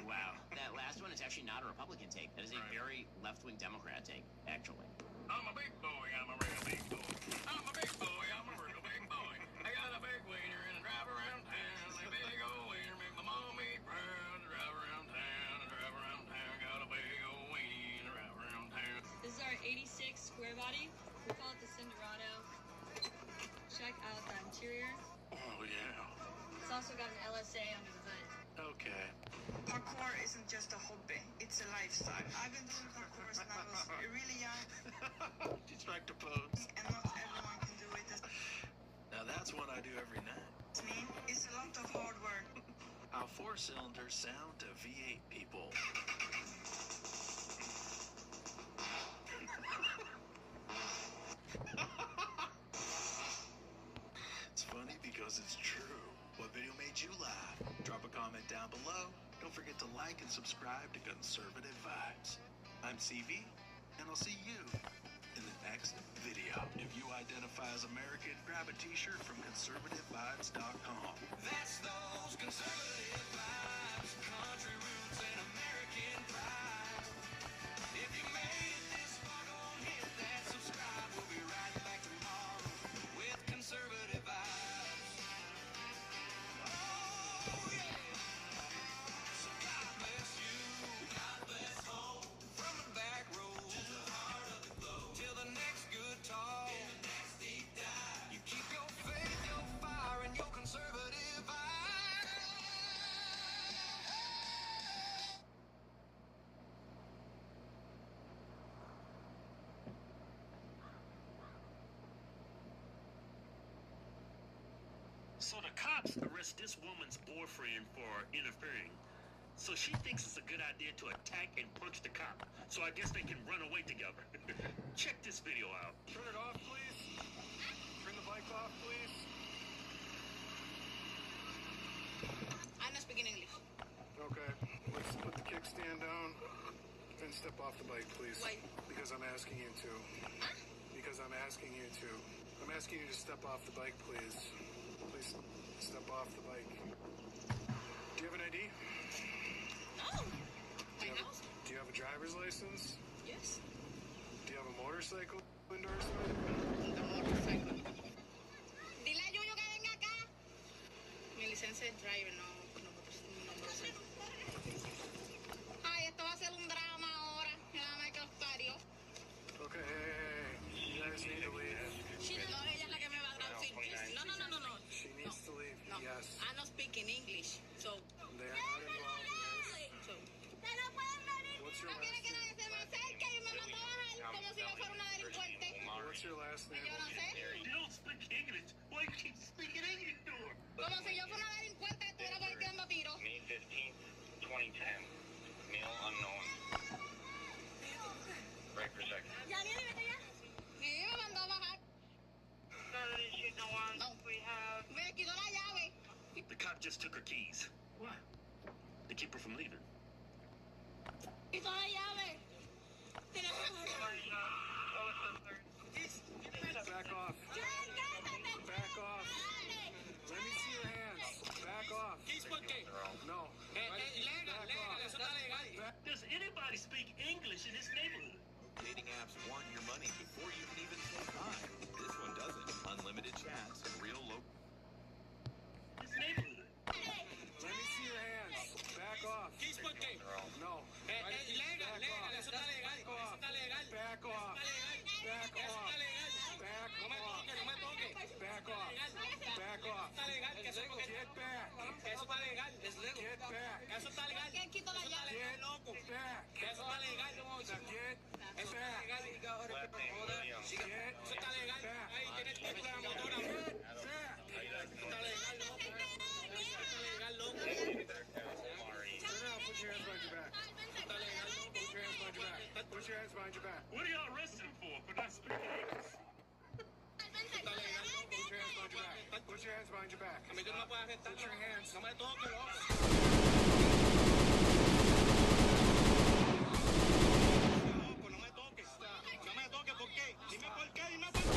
Wow. That last one is actually not a Republican take. That is a very left-wing Democrat take, actually. I'm a big boy, I'm a real big boy. I'm a big boy, I'm a real big boy. I got a big wiener and I drive around town. A big old wiener make my mom eat proud. I drive around town, I drive around town. Got a big old wiener, drive around town. This is our 86 square body. We call it the Cinderado. Check out the interior. Oh, yeah. It's also got an LSA under the hood. Okay. Parkour isn't just a hobby, it's a lifestyle. I've been doing parkour since I was really young, She's trying to pose. and not everyone can do it. Now that's what I do every night. It's me. It's a lot of hard work. How 4 cylinders sound to V8 people. It's funny because it's true. What video made you laugh? Drop a comment down below. Don't forget to like and subscribe to Conservative Vibes. I'm CV, and I'll see you in the next video. If you identify as American, grab a t-shirt from conservativevibes.com. That's those conservative vibes, country roots and American pride. If you made it this far, don't hit that subscribe. We'll be right back tomorrow with conservative vibes. Oh yeah. So God bless you, God bless home, from the back road to the heart of the globe, till the next good talk, in the next deep dive. You keep your faith, your fire, and your conservative vibes. So the cops arrest this woman's boyfriend for interfering. So she thinks it's a good idea to attack and punch the cop. So I guess they can run away together. Check this video out. Turn it off, please. Turn the bike off, please. I'm not speaking English. Okay, let's put the kickstand down. Then step off the bike, please. Why? Because I'm asking you to. Because I'm asking you to. I'm asking you to step off the bike, please. Please step off the bike. Do you have an ID? No. Do you have a driver's license? Yes. Do you have a motorcycle endorsement? Dile a Yuyo que venga acá. Mi licencia de driver, no motorcycle. Ay, esto va a ser un drama ahora. Nada que los parió. Okay, hey. You guys need to leave. No, ella es la que me va a traducir. No. She needs to leave. No. Yes. I don't speak in English, so. They are not involved in this. What's your No quiere que nadie se me acerque y me mandó a bajar como si yo fuera una delincuente. What's your last name? Yo no sé. You don't speak English. Why you keep speaking English to her? Como si yo fuera una delincuente que estuviera por ahí tirando tiros. May 15th, 2010. Male unknown. Break for second. Ya, viene, vete ya. Sí, me mandó a bajar. No. Me quitó la llave. The cop just took her keys. What? To keep her from leaving. Quitó la llave. Tiene que Back off. Back off. Let me see your hands. Back off. No. Does anybody speak English in this neighborhood? Back off. Back off. Get back. Eso está legal, es legal. Get back. Eso está legal. ¿Quién quitó la llave? Get back. Eso está legal, no. Get Eso está legal. Eso está legal. Ahí tiene el tipo de la motora. Eso está legal, loco. Eso está legal, loco. Put your hands behind your back. Está legal, loco. Put your hands behind your back. Put your hands behind your back. What are y'all arresting for not speaking English? Está legal, loco. Put your hands behind your back. Put your hands behind your back. A mí tú no me puedes arrestar. Put your hands. No me toques, loco. Loco, no me toques. No me toques, ¿por qué? Dime por qué, dime por qué.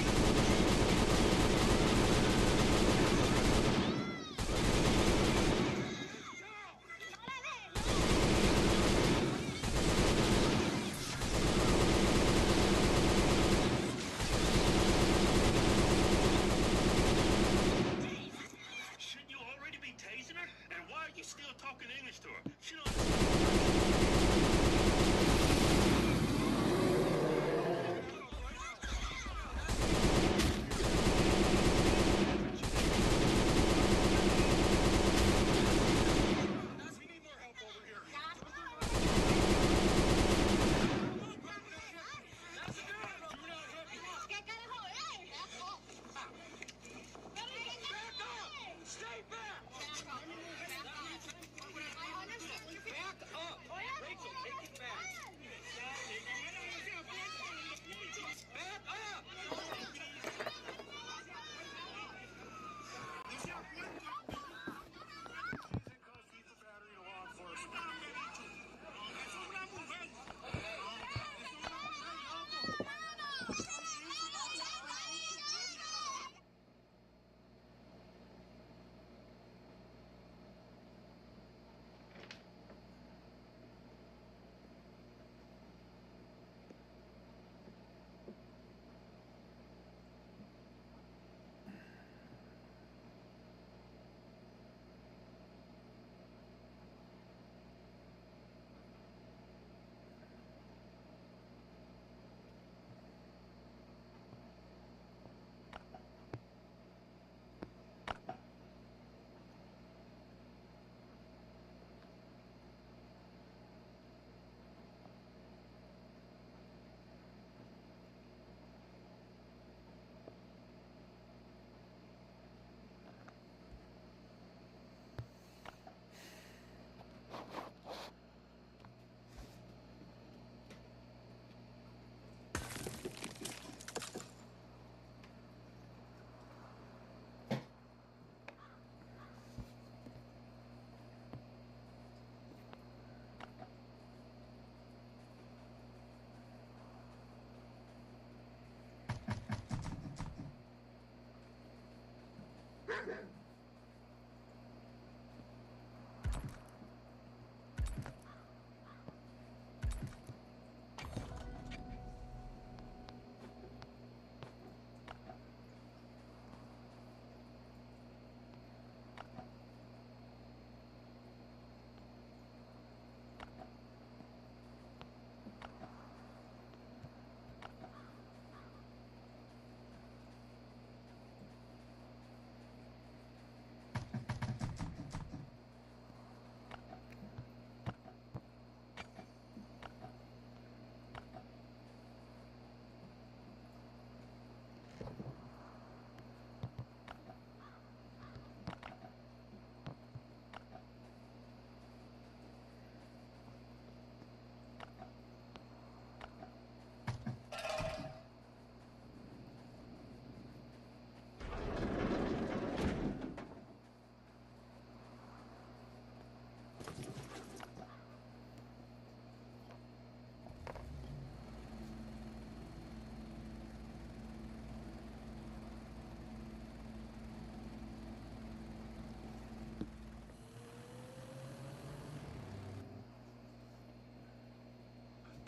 Shouldn't you already be tasing her? And why are you still talking English to her? She don't understand. We need more help over here. ¿Qué carajo es? Stay back. Back up. Rachel, take it back. Back up.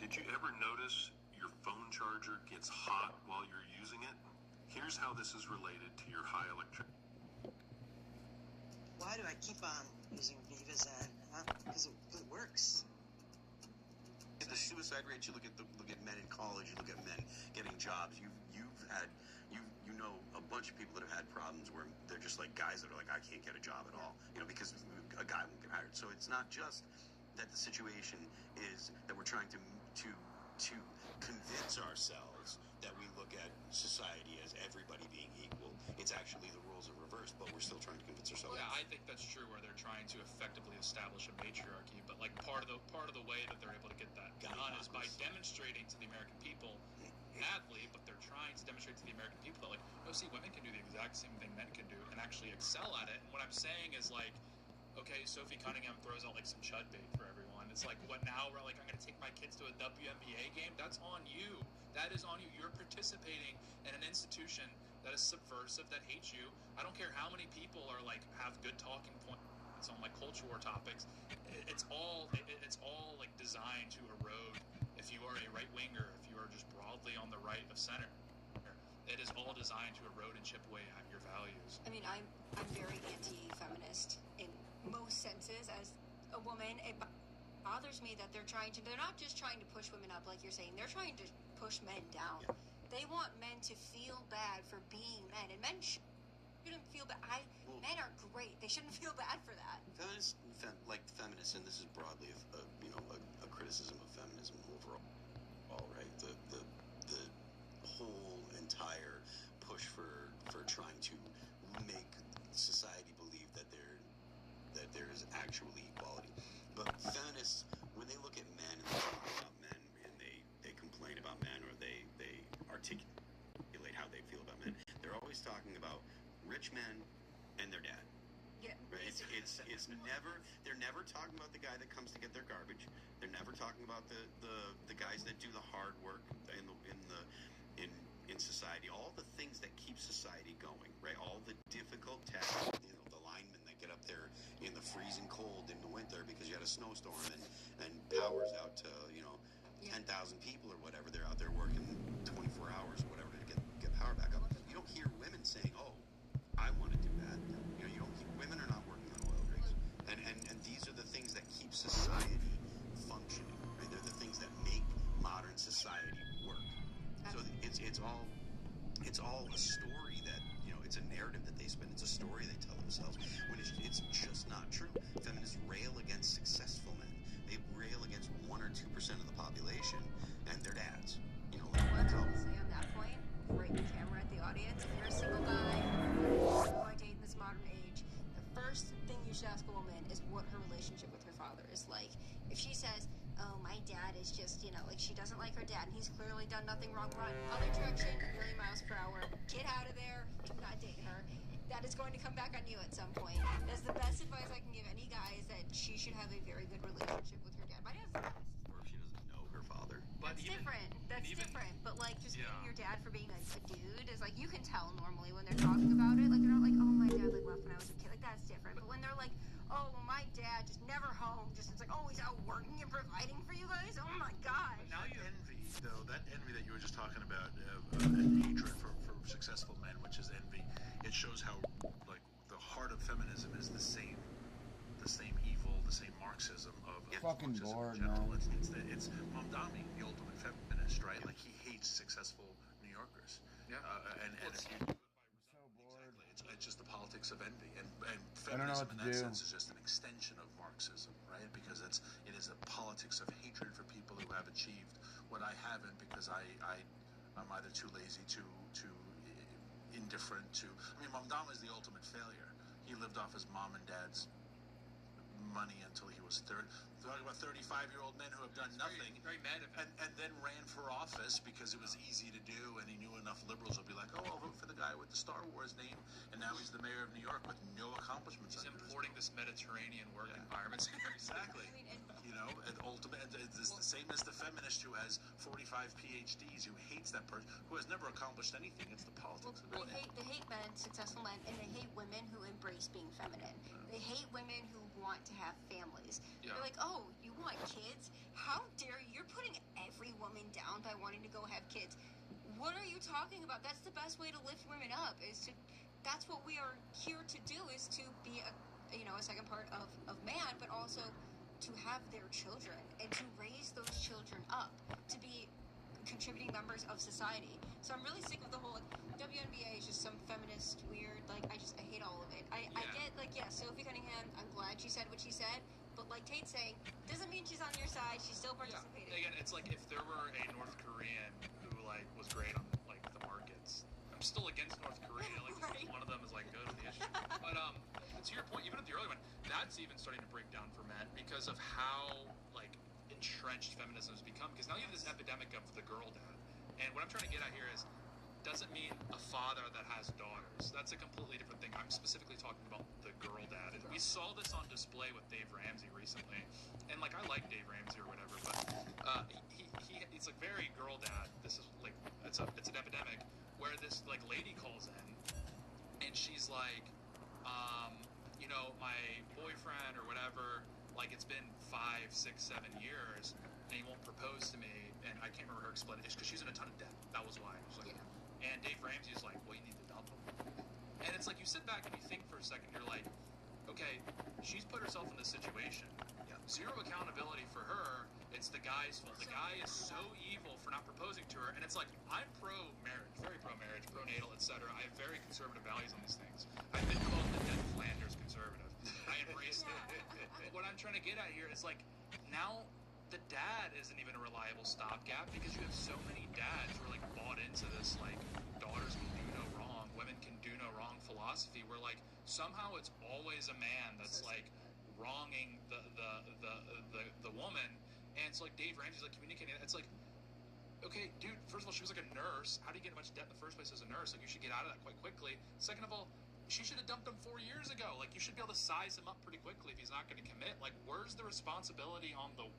Did you ever notice your phone charger gets hot while you're using it? Here's how this is related to your high electric. Why do I keep on using Viva Zen? Because it works. At the suicide rate, you look at men in college, you look at men getting jobs. You bunch of people that have had problems where they're just like guys that are like, I can't get a job at all, because a guy won't get hired. So it's not just that the situation is that we're trying to convince ourselves that we look at society as everybody being equal. It's actually the roles are reversed, but we're still trying to convince ourselves. Yeah, I think that's true, where they're trying to effectively establish a matriarchy, but like part of the way that they're able to get that done is by demonstrating to the American people, badly, but they're trying to demonstrate to the American people that, like, oh, see, women can do the exact same thing men can do and actually excel at it. And what I'm saying is, like, okay, Sophie Cunningham throws out like some chud bait for everyone. It's like, what now? We're like, I'm going to take my kids to a WNBA game? That's on you. That is on you. You're participating in an institution that is subversive, that hates you. I don't care how many people are like have good talking points on like culture war topics. It's all like designed to erode. If you are a right winger, if you are just broadly on the right of center, it is all designed to erode and chip away at your values. I mean, I'm very anti-feminist in most senses as a woman. It bothers me that they're not just trying to push women up like you're saying, they're trying to push men down. Yeah. They want men to feel bad for being men, and men shouldn't feel bad. Men are great. They shouldn't feel bad for that. Feminists, and this is broadly a criticism of feminism overall, right? The whole entire push for trying to make society believe that there is actually equality. But feminists, when they look at men and they talk about men and they complain about men, or they articulate how they feel about men, they're always talking about rich men and their dad. Yeah. Right? It's never, they're never talking about the guy that comes to get their garbage. They're never talking about the guys that do the hard work in society, all the things that keep society going, right? All the difficult tasks, the linemen that get up there in the freezing cold in the winter because you had a snowstorm and power's out to 10,000 people or whatever. They're out there working 24 hours or whatever to get power back up. You don't hear women saying, "Oh, I want to do that." You don't. Women are not working on oil rigs, and these are the things that keep society functioning. Right? They're the things that make modern society work. So it's all a story that it's a narrative that they spin. It's a story they tell themselves when it's just not true. Feminists rail against successful men. They rail against 1 or 2% of the population and their dads. What I will say on that point, right the camera at the audience, if you're a single guy who I date in this modern age, the first thing you should ask a woman is what her relationship with her father is like. If she says, "Oh, my dad is just, like she doesn't like her dad and he's clearly done nothing wrong, run other direction, 1,000,000 miles per hour, get out of there, do not date her," that is going to come back on you at some point. That's the best advice I can give any guy, is that she should have a very good relationship with her dad. My dad's the best. Or if she doesn't know her father. That's different. But like just hating your dad for being a dude is like, you can tell normally when they're talking about it. Like they're not like, "Oh, my dad like left when I was a kid." Like that's different. But when they're like, "Oh, well, my dad just never home," just it's like, "Oh, he's out working and providing for you guys." Oh my god. Now you envy, though, that envy that you were just talking about, and hatred for successful men, which is envy. It shows how like the heart of feminism is the same evil, the same Marxism of fucking Marxism bored, in general. man. It's Mamdani, the ultimate feminist, right? Like he hates successful New Yorkers. Yeah. And if you do it by it's just the politics of envy, and feminism in that sense is just an extension of Marxism, right? Because it is a politics of hatred for people who have achieved what I haven't, because I'm either too lazy, too indifferent to. I mean, Mamdani is the ultimate failure. He lived off his mom and dad's money until he was 30. Talking about 35-year-old men who have done nothing, and then ran for office because it was easy to do, and he knew enough liberals would be like, "Oh, I'll vote for the guy with the Star Wars name," and now he's the mayor of New York with no accomplishments. He's importing this Mediterranean work environment. Exactly. And ultimate, it's the same as the feminist who has 45 PhDs, who hates that person, who has never accomplished anything. It's the politics of it. They hate men, successful men, and they hate women who embrace being feminine. They hate women who want to have families. Yeah. They're like, "Oh, you want kids? How dare you? You're putting every woman down by wanting to go have kids. What are you talking about? That's the best way to lift women up. That's what we are here to do, is to be a second part of man, but also to have their children and to raise those children up to be contributing members of society. So I'm really sick of the whole WNBA is just some feminist weird. Like I hate all of it. I get like Sophie Cunningham. I'm glad she said what she said. But like Tate's saying, doesn't mean she's on your side. She's still participating. Yeah. Again, it's like if there were a North Korean who like was great on like the markets. I'm still against North Korea. Like right. One of them is like good on the issue. But to your point, even at the early one, that's even starting to break down for men because of how like entrenched feminism has become. Because now you have this epidemic of the girl dad. And what I'm trying to get at here is, doesn't mean a father that has daughters. That's a completely different thing. I'm specifically talking about the girl dad. And we saw this on display with Dave Ramsey recently. And like I like Dave Ramsey or whatever, but it's like very girl dad. This is like it's an epidemic where this like lady calls in and she's like, you know, my boyfriend or whatever, like it's been 5, 6, 7 years and he won't propose to me, and I can't remember her explanation because she's in a ton of debt. That was why. Like, and Dave Ramsey is like, well, you need to dump him. And it's like you sit back and you think for a second, you're like, okay, she's put herself in this situation. Zero accountability for her. It's the guy's fault. The guy is so evil for not proposing to her. And it's like, I'm pro-marriage, very pro-marriage, pro-natal, etc. I have very conservative values on these things. I've been called the Ned Flanders conservative. I embrace that. But what I'm trying to get at here is like, now the dad isn't even a reliable stopgap because you have so many dads who are like bought into this like daughters can do no wrong, women can do no wrong philosophy where like somehow it's always a man that's like wronging the woman. And it's like Dave Ramsey's like communicating. It's like, okay, dude, first of all, she was like a nurse. How do you get a bunch of debt in the first place as a nurse? Like, you should get out of that quite quickly. Second of all, she should have dumped him 4 years ago. Like, you should be able to size him up pretty quickly if he's not going to commit. Like, where's the responsibility on the...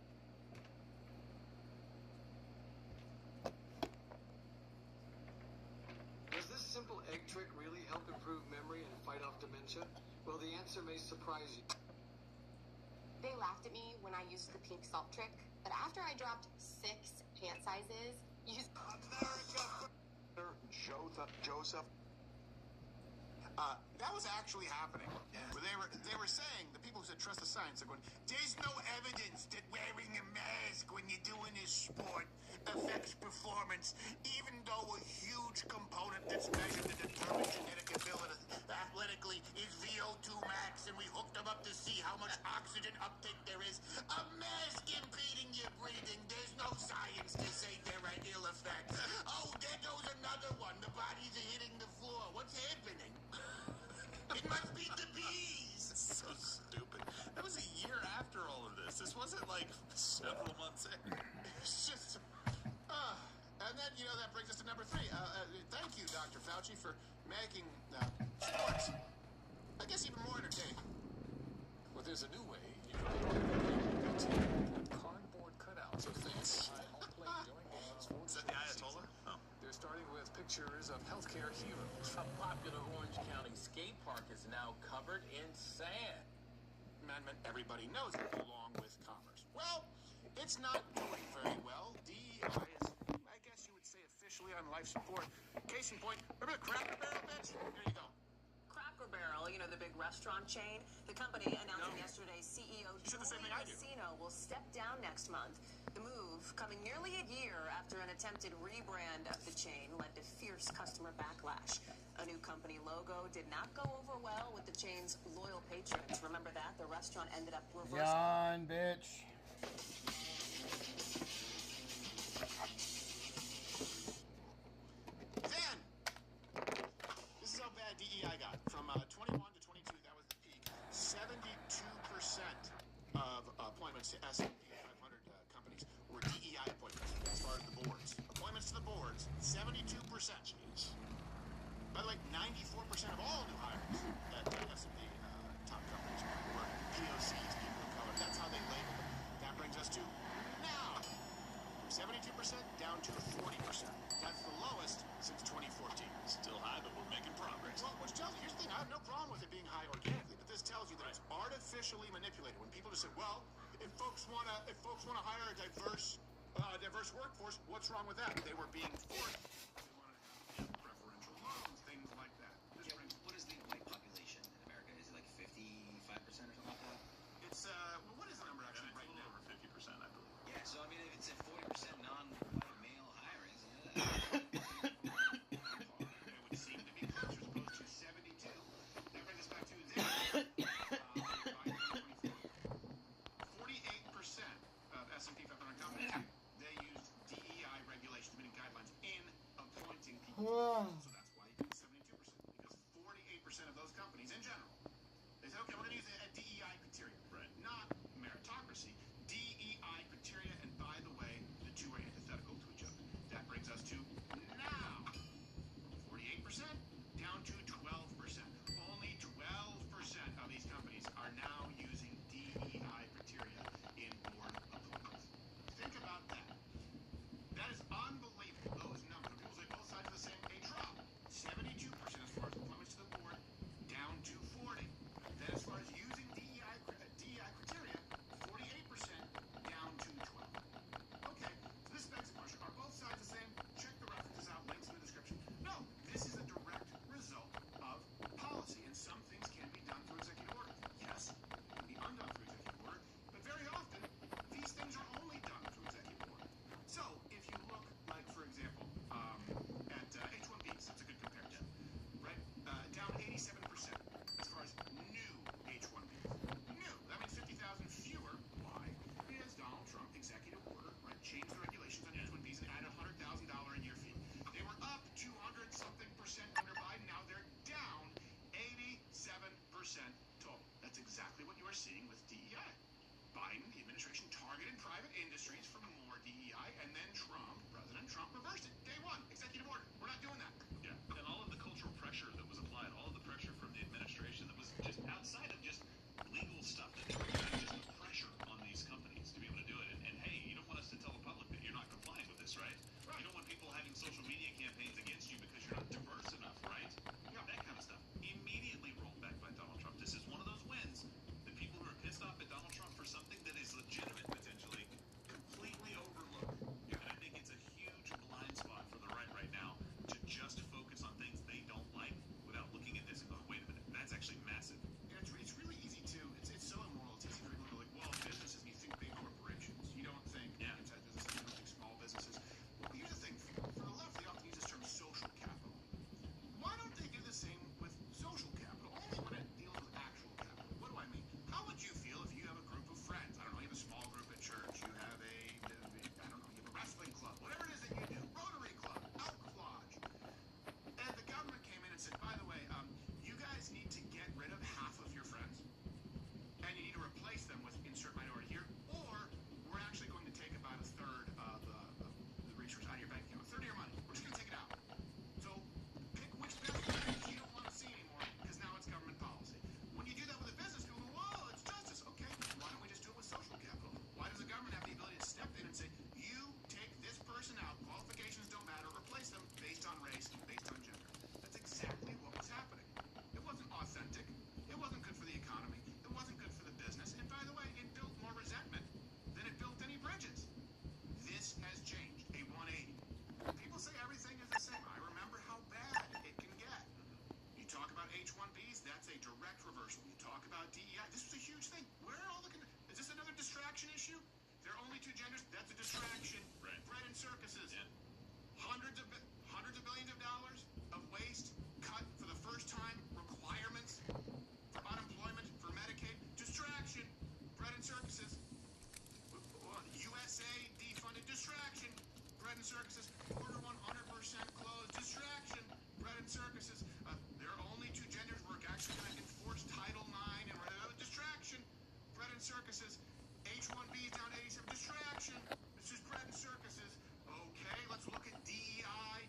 Does this simple egg trick really help improve memory and fight off dementia? Well, the answer may surprise you. They laughed at me when I used the pink salt trick, but after I dropped 6 pant sizes, Joseph. That was actually happening. Yeah. Where they were saying, the people who said trust the science, they're going, there's no evidence that wearing a mask when you're doing this sport affects performance, even though a huge component that's measured to determine genetic ability athletically is VO2 max, and we hooked them up to see how much oxygen uptake there is. A mask impeding your breathing. There's no science to say there are ill effects. Oh, there goes another one. The bodies are hitting the floor. What's happening? It must be the bees. So stupid. That was a year after all of this. This wasn't like several months in. It's just... and then, you know, that brings us to number 3. Thank you, Dr. Fauci, for making sports, I guess, even more entertaining. Well, there's a new way you can put cardboard cutouts of things on home plate donations for Is that the Ayatollah? Oh. They're starting with pictures of healthcare heroes. A popular Orange County skate park is now covered in sand. Amendment everybody knows it, along with commerce. Well, it's not doing very well. DEI is, I guess you would say, officially on life support. Case in point, remember the Cracker Barrel bitch? There you go. Cracker Barrel, you know, the big restaurant chain. The company announcing yesterday CEO Julie Masino will step down next month. The move coming nearly a year after an attempted rebrand of the chain led to fierce customer backlash. A new company logo did not go over well with the chain's loyal patrons. Remember that? The restaurant ended up reversing. Yawn, bitch. Then, this is how bad DEI got. From 21 to 22, that was the peak. 72% of appointments to S&P 500 companies were DEI appointments as far as the boards. Appointments to the boards, 72%. Jeez. By the way, 94% of all new hires at S&P top companies were POCs, people of color. That's how they label them. That brings us to now. From 72% down to 40%. That's the lowest since 2014. Still high, but we're making progress. Well, which tells you, here's the thing, I have no problem with it being high organically, but this tells you that it's artificially manipulated. When people just say, well, if folks want to hire a diverse workforce, what's wrong with that? They were being forced. They wanted to have preferential loans, things like that. What is the white population in America? Is it like 55% or something like that? It's well, what is the number actually right now? Over 50%, I believe. Yeah, so I mean, if it's at 40% non-white male hiring, isn't it? So that's why you get 72%, because 48% of those companies in general, they say, okay, we're going to use a DEI criteria. Right. Not meritocracy. DEI criteria, and by the way, the two are antithetical to each other. That brings us to now. 48% down to 12%. Only 12% of these companies are now using DEI criteria in board appointments. Think about that. That is unbelievable, those numbers. People say both sides of the same. A drop. 72% as far as appointments to the board, down to 40. Then as far as using DEI criteria, 48% down to 12. Okay, so this begs the question, are both sides the same? Check the references out, links in the description. No, this is a direct result of policy, and some things can be done through executive order. Yes, it can be undone through executive order, but very often, these things are only done through executive order. So, if you look, like, for example, at H-1Bs, that's a good comparison, right? Down 87% as far as new H-1Bs. New. That means 50,000 fewer. Why? Because Donald Trump, executive order, right, changed the regulations on H-1Bs and added a $100,000 a year fee. They were up 200-something% under Biden. Now they're down 87% total. That's exactly what you are seeing with DEI. Biden, the administration, targeted private industries for more DEI, and then President Trump reversed it. Day one, executive order. We're not doing that. Yeah, and all of the cultural pressure that was applied, all of the pressure from the administration that was just outside of just legal stuff, that just the pressure on these companies to be able to do it. And hey, you don't want us to tell the public that you're not complying with this, right? You don't want people having social media campaigns against you because you're not diverse enough, right? Yeah, that kind of stuff. Immediately rolled back by Donald Trump. This is one of those wins that people who are pissed off at Donald Trump for something that is legitimate, potentially, completely overlook. Yeah. And I think it's a huge blind spot for the right now to just focus on things they don't like without looking at this and going, wait a minute, that's actually massive. Yeah, it's really easy to, it's so immoral. It's easy for people to go like, well, businesses, you think big corporations. You don't think mid-sized businesses, you don't think small businesses. Well, here's the thing. For the left, they often use this term social capital. Why don't they do the same with social capital? Only when it deals with actual capital. What do I mean? How would you feel if you have a group of friends? I don't know, you have a small group at church. You have I don't know, you have a wrestling club. Whatever it is that you do. Rotary Club. Elk Lodge. And the government came in and said, by the way, you guys need to get rid of half of your friends. And you need to replace them with insert minority here. Or we're actually going to take about a third of the resources out of your bank account. A third of your money. We're just going to take it out. So pick which business you don't want to see anymore, because now it's government policy. When you do that with a business, people go, whoa, it's justice. Okay, why don't we just do it with social capital? Why does the government have the ability to step in and say, you take this person out, qualifications don't matter, replace them based on race, based on gender? That's exactly what was happening. It wasn't authentic. It wasn't good for the economy. It wasn't good for the business. And by the way, it built more resentment than it built any bridges. This has changed. A 180. People say everything is the same. I remember how bad it can get. You talk about H-1Bs, that's a direct reversal. You talk about DEI, this was a huge thing. Where are all the... Is this another distraction issue? There are only two genders. That's a distraction. Right. Bread and circuses. Yeah. Hundreds of billions of dollars of waste cut for the first time. Requirements for unemployment, for Medicaid. Distraction. Bread and circuses. USA defunded. Distraction. Bread and circuses. Border 100% closed. Distraction. Bread and circuses. There are only two genders. We're actually going to enforce Title IX and distraction. Bread and circuses. H-1Bs down 87. Distraction. This is bread and circuses. Okay, let's look at DEI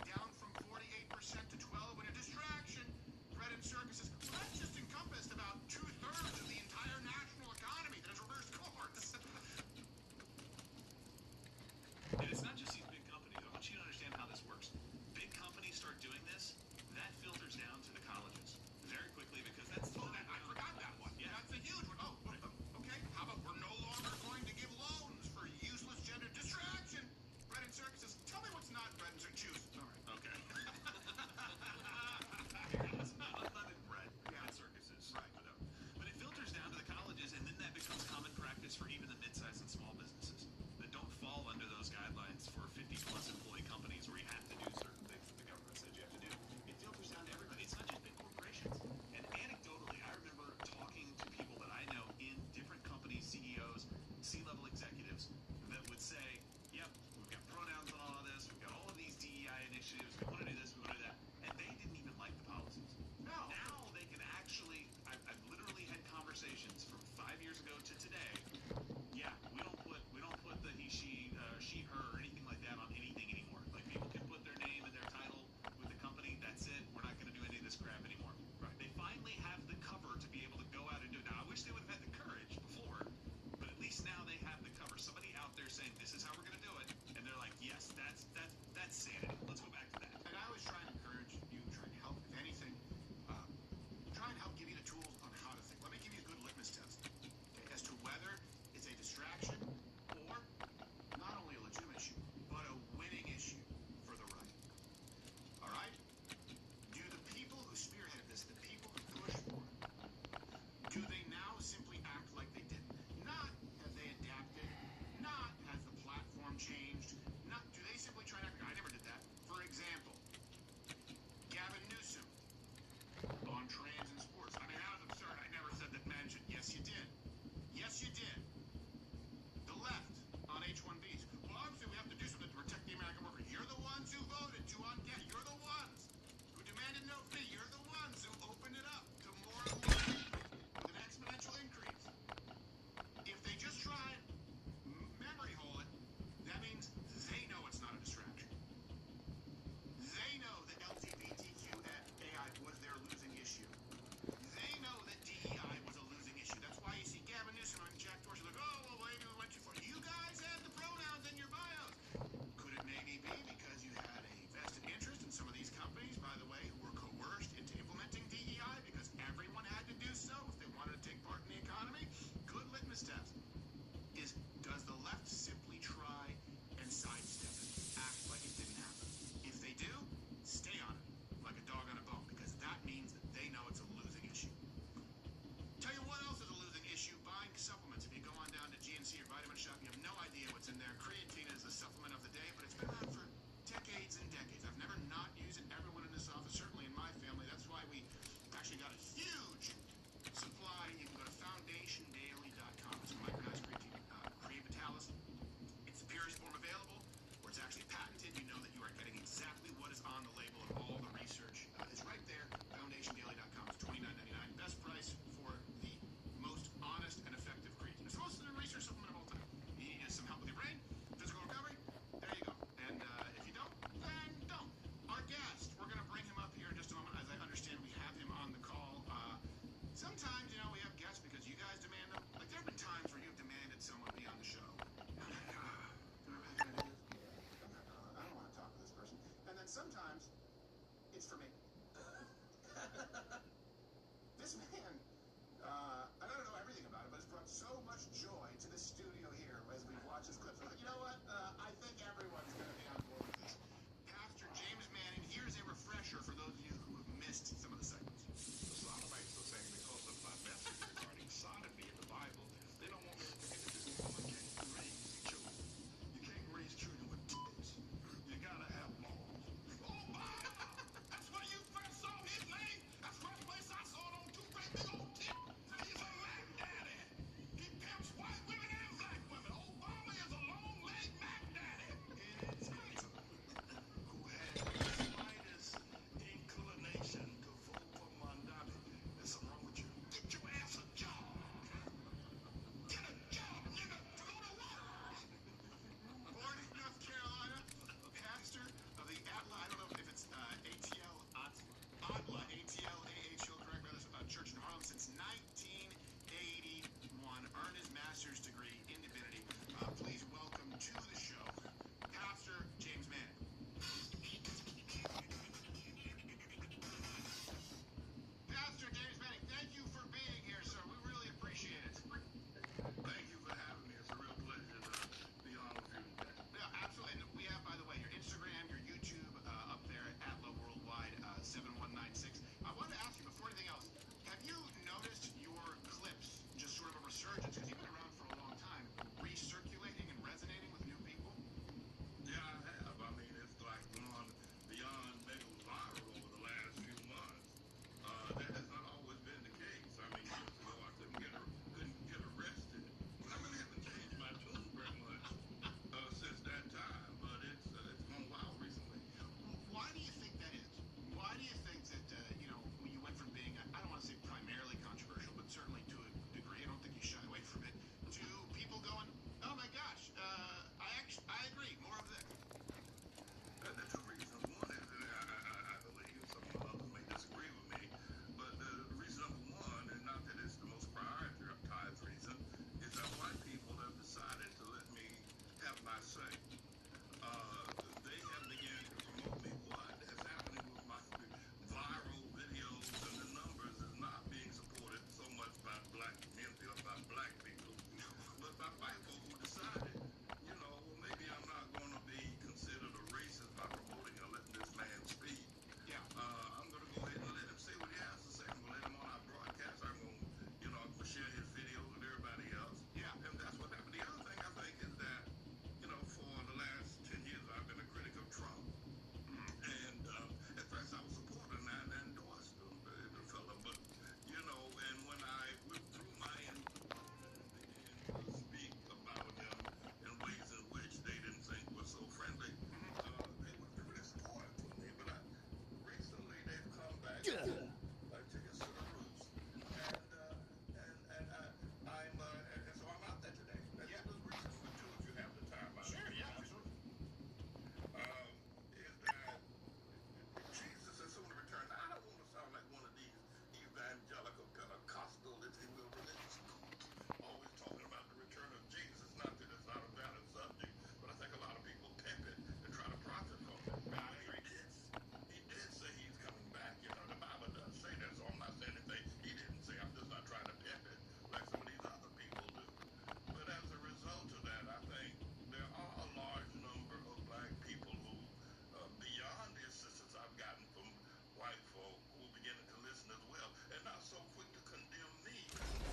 so quick to condemn me. I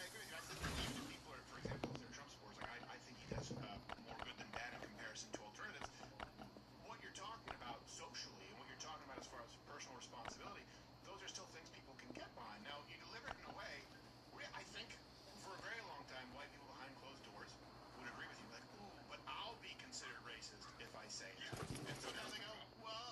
agree with you. I think that even people are, for example, if they're Trump supporters, like I think he does more good than bad in comparison to alternatives. What you're talking about socially and what you're talking about as far as personal responsibility, those are still things people can get behind. Now, you deliver it in a way where I think for a very long time, white people behind closed doors would agree with you, like, ooh, but I'll be considered racist if I say it. And so now they go, well,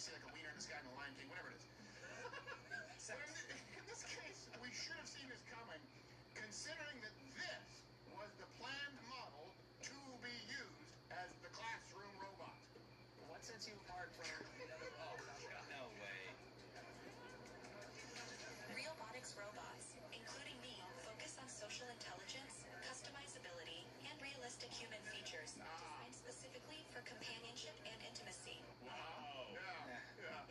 see like a wiener in the sky in the Lion King, whatever it is. But in this case, we should have seen this coming, considering that this was the planned model to be used as the classroom robot. What sets you apart from the other? Oh, no way. Realbotix robots, including me, focus on social intelligence, customizability, and realistic human features designed specifically for companionship and intimacy. Wow. Yeah.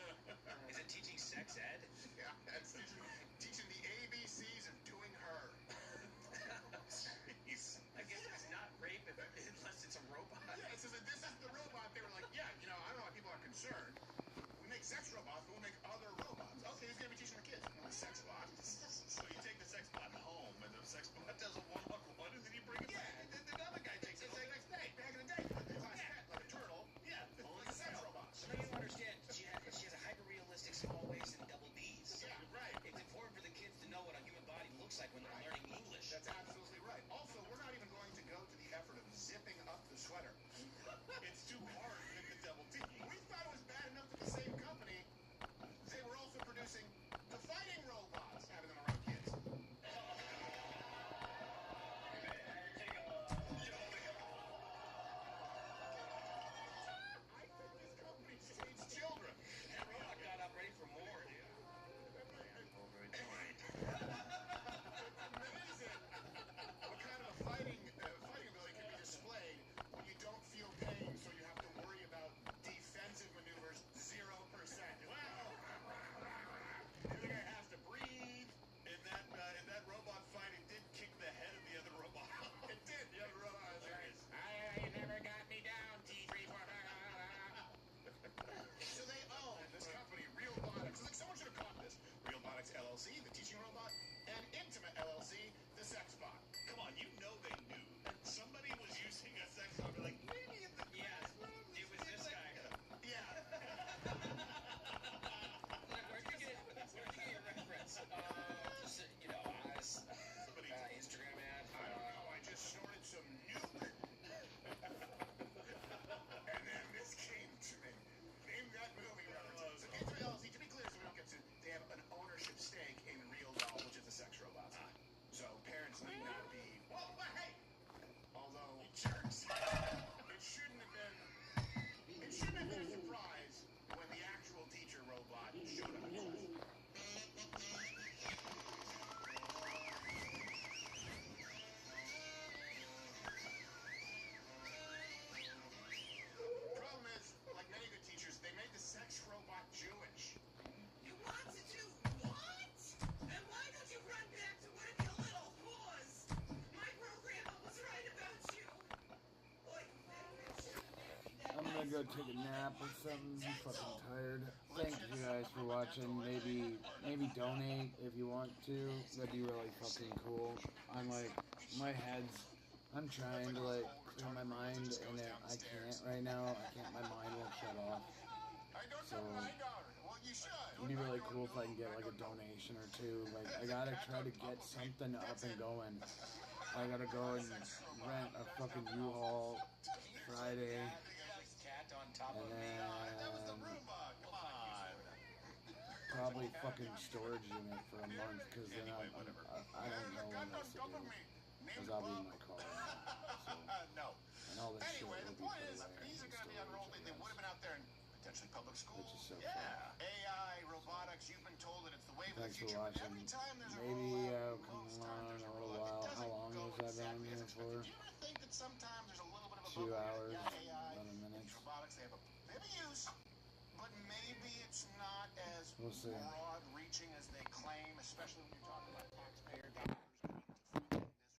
Is it teaching sex ed? Yeah, that's teaching the ABCs of doing her. Jeez. I guess it's not rape unless it's a robot. Yeah, so this is the robot. They were like, yeah, I don't know why people are concerned. We make sex robots, but we'll make other robots. Okay, who's going to be teaching the kids? Well, the sex bot. So you take the sex bot home, and the sex bot does a one-on-one, and then you bring it back. Yeah, the other guy takes it the next day. Back in the day, like a class pet, like a turtle. Yeah, Like a sex robot. So now you understand, she has a hyper-realistic small waist and double Ds. Yeah, right. It's important for the kids to know what a human body looks like when they're learning English. That's absolutely right. Also, we're not even going to go to the effort of zipping up the sweater. It's too hard with the double D. We thought it was bad enough that the same company, they were also producing the fighting robots, having them around kids. I think this company hates children. That robot got up ready for more, dude. Amazing. What kind of a fighting ability can be displayed when you don't feel pain, so you have to worry about defensive maneuvers 0%? Wow. The other guy has to breathe. In that robot fight, it did kick the head of the other robot. It did. The other robot was like, You never got me down, T345. so they own this company, Realbotix. It's like someone should have caught this. Realbotix LLC, the teaching robot, and Intimate LLC, the sex bot. Come on, you know they knew. Somebody was using a sex bot. Like, maybe in the It was this guy. Yeah. Where'd you get your reference? Instagram ad. I don't know. I just snorted some nuke. And then this came to me. Name that movie reference. So Intimate LLC, to be clear, so we don't get to, they have an ownership stake in Real Doll, which is the sex robots. So parents need not be, well, but hey, although jerks, it shouldn't have been a surprise when the actual teacher robot showed up in class. Problem is, like many good teachers, they made the sex robot Jewish. You want to do what? And why don't you run back to one of your little whores? My programmer was right about you. Boy, I'm gonna go take a nap or something. I'm fucking tired. Thank you guys for watching. Maybe donate if you want to. That'd be really fucking cool. I'm like, my head's, I'm trying to like clear my mind, and I can't right now. I can't. My mind won't shut off. So it'd be really cool if I can get like a donation or two. Like I gotta try to get something up and going. I gotta go and rent a fucking U-Haul Friday. And then probably fucking storage unit for a month, because then I don't know what else to do, because I'll be in my car now, so, No. and all this Anyway, shit the will be point put is, away these in are going to be storage, unrolled. They would have been out there in potentially public schools. which is so Yeah. fun. AI, robotics, you've been told that it's the wave of the Thanks for future. But watching. every time there's a Maybe rollout, I'll come most times on there's in a a little rollout. while. It How doesn't long go was that exactly on as here for? expected. Do you ever think that sometimes there's a little bit of a 2 bubble? hours, Yeah, AI, 11 minutes. these robotics, they have a use, but maybe it's not as We'll see. broad-reaching as they claim, especially when you're talking